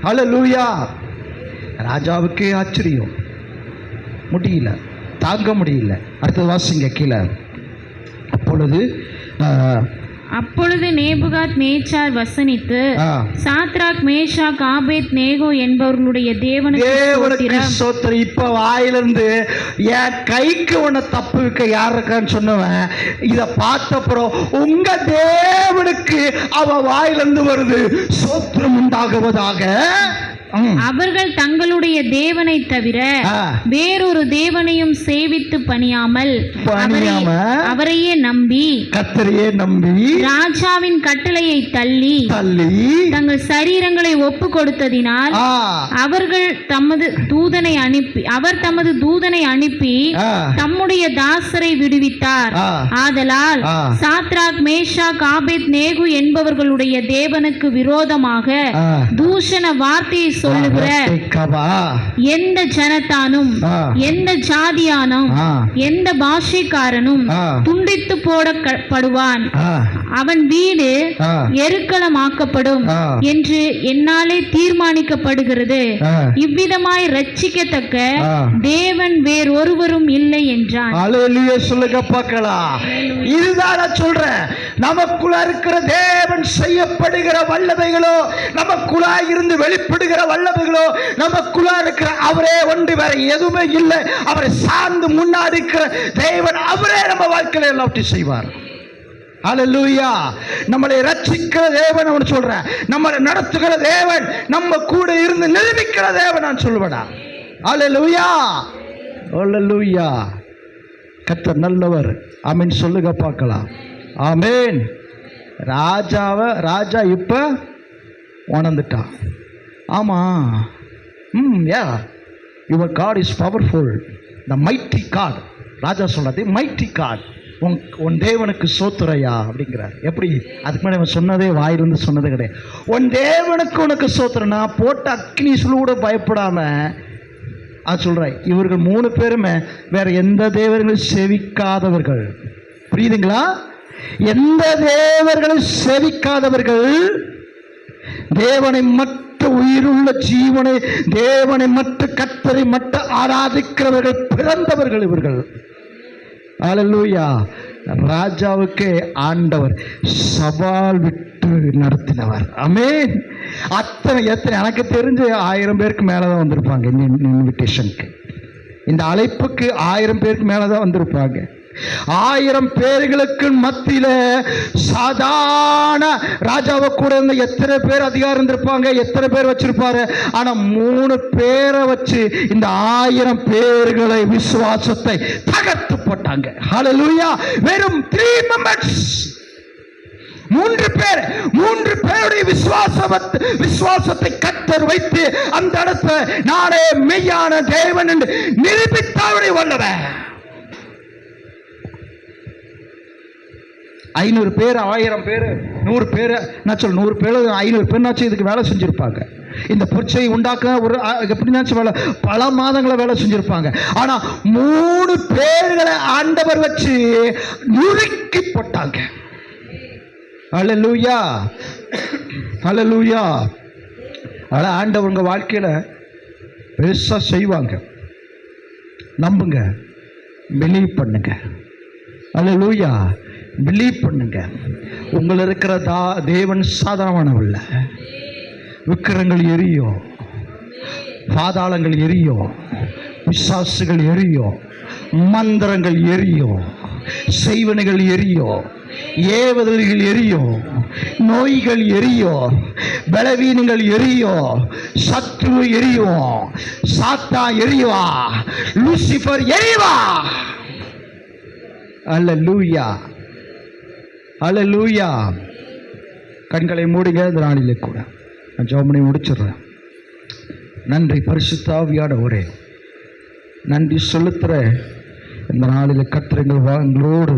ஹல்லேலூயா. ராஜாவுக்கே ஆச்சரியம், முடியல, தாங்க முடியல. அடுத்த வாசிங்க கீழே. அப்பொழுது நேபுகாத் நேச்சார் வசனித்து சாத்ராக் மேஷாக் ஆபேத் நேகோ என்பவர்களுடைய தேவனுக்கு ஸ்தோத்திரம். இப்ப வாயிலிருந்து என் கைக்கு உன்னை தப்பு வைக்க யார் இருக்கான்னு சொன்னவன் இத பார்த்தப்புறம் உங்க தேவனுக்கு அவன் வாயிலிருந்து வருது, ஸ்தோத்திரம் உண்டாகுவதாக. அவர்கள் தங்களுடைய தேவனை தவிர வேறொரு தேவனையும் சேவித்து பணியாமல் அவரையே நம்பி, கர்த்தரையே நம்பி, ராஜாவின் கட்டளையை தள்ளி தங்கள் சரீரங்களை ஒப்பு கொடுத்ததினால் அவர்கள் தமது தூதனை அனுப்பி தம்முடைய தாசரை விடுவித்தார். ஆதலால் சாத்ராக் மேஷாக் ஆபேத் நேகு என்பவர்களுடைய தேவனுக்கு விரோதமாக தூஷண வார்த்தையை சொல்லுகிற எந்த ஜனத்தானும், எந்த ஜாதியானும், எந்த பாஷைக்காரனும் துண்டித்து போடப்படுவான், அவன் வீடு எருக்களமாக்கப்படும் என்று என்னாலே தீர்மானிக்கப்படுகிறது. இவ்விதமாய் ரட்சிக்கத்தக்க தேவன் வேறொருவரும் இல்லை என்றான். அல்லேலூயா சொல்லுங்க பார்க்கலாம். இதுதான் சொல்றேன், நமக்குள்ள இருக்கிற தேவன் செய்யப்படுகிற வல்லமைகளோ, நமக்குள்ள இருந்து வெளிப்படுகிற வல்லமைகளோ, நமக்குள்ள இருக்கிற அவரே ஒன்று, வேற எதுவுமே இல்லை. அவரை சார்ந்து முன்னாடி இருக்கிற தேவன் அவரே நம்ம வாழ்க்கையில எல்லாவற்றையும் செய்வார். ஹல்லேலூயா. நம்மளை ரட்சிக்கிற தேவன் அவன் சொல்றேன், நம்மளை நடத்துகிற தேவன், நம்ம கூட இருந்து நிரூபிக்கிற தேவன் நான் சொல்லுவேனா. ஹல்லேலூயா, ஹல்லேலூயா. கர்த்தர் நல்லவர். ஆமென் சொல்லுங்க பார்க்கலாம். ஆமென். ராஜா இப்ப உணர்ந்துட்டான். ஆமா, your god is powerful, the mighty god. Raja சொல்றது மைட்டி காட், உன் தேவனுக்கு சோத்துரையா அப்படிங்கிறார். எப்படி? அதுக்கு மேலே அவன் சொன்னதே வாயிலிருந்து சொன்னதே கிடையாது. உன் தேவனுக்கு உனக்கு சோத்துறனா போட்ட அக்னி கூட பயப்படாம அது சொல்றேன். இவர்கள் 3 பேருமே வேற எந்த தேவர்களும் செவிக்காதவர்கள். புரியுதுங்களா? எந்த தேவர்களும் செவிக்காதவர்கள், தேவனை மட்டும் மற்ற உயிருள்ள ஜீவனை தேவனை மற்ற கர்த்தரை மற்ற ஆராதிக்கிறவர்கள் பிறந்தவர்கள் இவர்கள். அல்லேலூயா. ராஜாவுக்கே ஆண்டவர் சவால் விட்டு நடத்தினவர். ஆமென். எத்தனை எனக்கு தெரிஞ்சு 1000 பேருக்கு மேலதான் வந்திருப்பாங்க இந்த இன்விடேஷனுக்கு. இந்த அழைப்புக்கு 1000 பேருக்கு மேலதான் வந்திருப்பாங்க. 1000 பேர்களுக்கு மத்தியில சாதாரண ராஜாவை கூட இருந்த எத்தனை பேர் அதிகாரம் இருந்திருப்பாங்க, எத்தனை பேர் வச்சிருப்பாரு. ஆனா 3 பேரை வச்சு இந்த 1000 பேர்களை விசுவாசத்தை தகர்த்து போட்டாங்க. ஹல்லேலூயா. வெறும் 3 மெம்பர்ஸ், 3 பேருடைய விசுவாசத்தை கர்த்தர் வைத்து அந்த இடத்தை நானே மெய்யான தேவன் என்று நிரூபித்தவரை வல்லவர். 500 பேர், 1000 பேர், 100 பேர், நான் சொல்ல 100 பேர் 500 பேர்னாச்சும் இதுக்கு வேலை செஞ்சிருப்பாங்க. இந்த பொற்சை உண்டாக்க ஒரு எப்படினாச்சும் வேலை பல மாதங்களை வேலை செஞ்சிருப்பாங்க. ஆனா 3 பேர்களை ஆண்டவர் வச்சு நுறுக்கி போட்டாங்க. அல்லேலூயா. அல்லேலூயா. அதனால ஆண்டவர் உங்க வாழ்க்கையில பெருசா செய்வாங்க. நம்புங்க, பிலீவ் பண்ணுங்க. அல்லேலூயா. பிலீவ் பண்ணுங்க. உங்களை இருக்கிற தேவன் சாதாரணமானவல்ல. விக்கிரங்கள் எரியும், பாதாளங்கள் எரியும், பிசாசுகள் எரியும், மந்திரங்கள் எரியும், செய்வனைகள் எரியும், ஏவுதல்கள் எரியும், நோய்கள் எரியும், பலவீனங்கள் எரியும், சத்ரு எரியும், சாத்தா எரிவா, லூசிபர் எரிவா. அல்லேலூயா. அல்லேலூயா. கண்களை மூடுங்க. இந்த நாளிலே கூட நான் ஜெபம் பண்ணி முடிச்சிடுறேன். நன்றி பரிசுத்த ஆவியானவரே, நன்றி செலுத்துற இந்த நாளில் எங்களோடு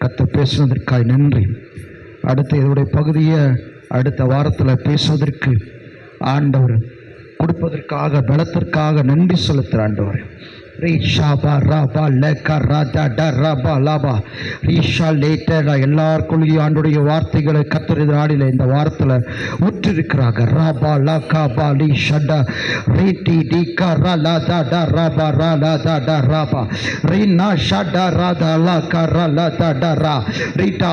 கர்த்தர் பேசுவதற்காக நன்றி. அடுத்த இதோடைய பகுதியை அடுத்த வாரத்தில் பேசுவதற்கு ஆண்டவர் கொடுப்பதற்காக பலத்திற்காக நன்றி செலுத்துகிற ஆண்டவர். எல்லாருக்குள்ளேயும் ஆண்டுடைய வார்த்தைகளை கர்த்தர் நாடில இந்த வாரத்தில் உற்றிருக்கிறாங்க. ராபா லகா பாலி ஷடா ரீடி டிகா ரலா தா ராபா ரலா தா ராபா ரீனா ஷடா ராதா லகா ரலா தா ரா ரீட்டா.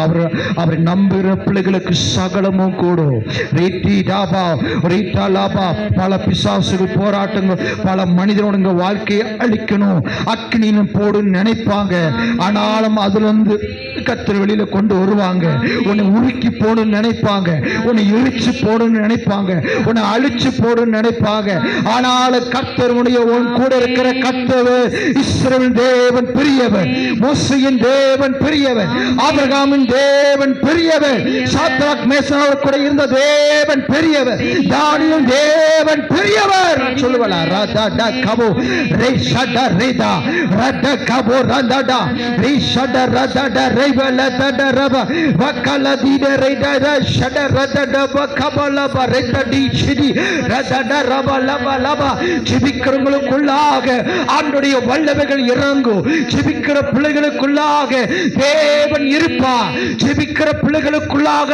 அவர் நம்புகிற பிள்ளைகளுக்கு சகலமும் கூடும். ரீட்டி டாபா ரீட்டா லாபா. பல பிசாசுகள் போராட்டங்கள், பல மனிதனோட வாழ்க்கையை அழிக்கணும், அக்னியும் போடுன்னு நினைப்பாங்க. ஆனாலும் அதுல இருந்து கர்த்தர் வெளியில கொண்டு வருவாங்க. உன்னை உருக்கி போடுன்னு நினைப்பாங்க, உன்னை எரிச்சு போடுன்னு நினைப்பாங்க, உன்னை அழிச்சு போடுன்னு நினைப்பாங்க. ஆனாலும் கர்த்தர் உன் கூட இருக்கிற கர்த்தர் இஸ்ரவேல் தேவன் பெரியவர், மோசேயின் தேவன் பெரியவர், ஆபிரகாமின் தேவன் பெரியவர், சாத்ராக் மேசாக் கூட இருந்த தேவன் பெரியவர், தானியேல் தேவன் பெரியவர் சொல்லுவலா. ராதா டா கபோ ரே ஷடா ரேதா ராதா கபோ ராதா ரே ஷடா ராதா ரேபல தட ரப வக்கல தீட ரேதா ஷடா ராதா வக்கபல ரேதா டி சிடி ராதா ரப லப லப. ஜெபிக்கிறவங்களுக்குள்ளாக ஆண்டவருடைய வல்லமைகள் இறங்கும். ஜெபிக்கிற பிள்ளைகளுக்குள்ளாக தேவன் இருப்பார். ஜெபிக்கிற பிள்ளைகளுக்குள்ளாக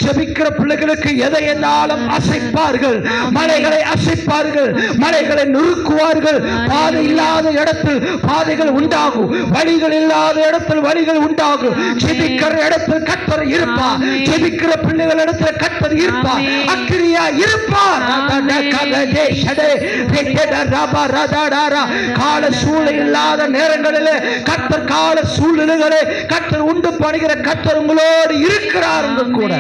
ஜெபிக்கிற பிள்ளைகளுக்கு எதை என்னாலும் அசைப்பார்கள். மலைகளை அசைப்பார்கள், மலைகளை நுறுக்குவார்கள். பாதை இல்லாத இடத்தில் பாதைகள் உண்டாகும், வழிகள் இல்லாத இடத்தில் வழிகள் உண்டாகும். ஜெபிக்கிற இடத்தில் கர்த்தர் இருப்பார். ஜெபிக்கிற பிள்ளைகள் இடத்தில் கர்த்தர் இருப்பார். அக்கிரியா இருப்பார். கால சூழ்நிலை இல்லாத நேரங்களில் கர்த்தர் கால சூழ்நிலைகளை கர்த்தர் உண்டு பண்ணுகிற கர்த்தர் உங்களோடு இருக்கிறார். கூட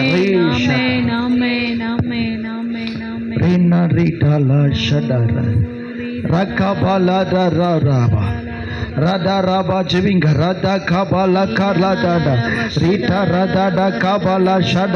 Rada Raba Jivinga Rada Kabala Karla Dada Rita Rada Kabala Shada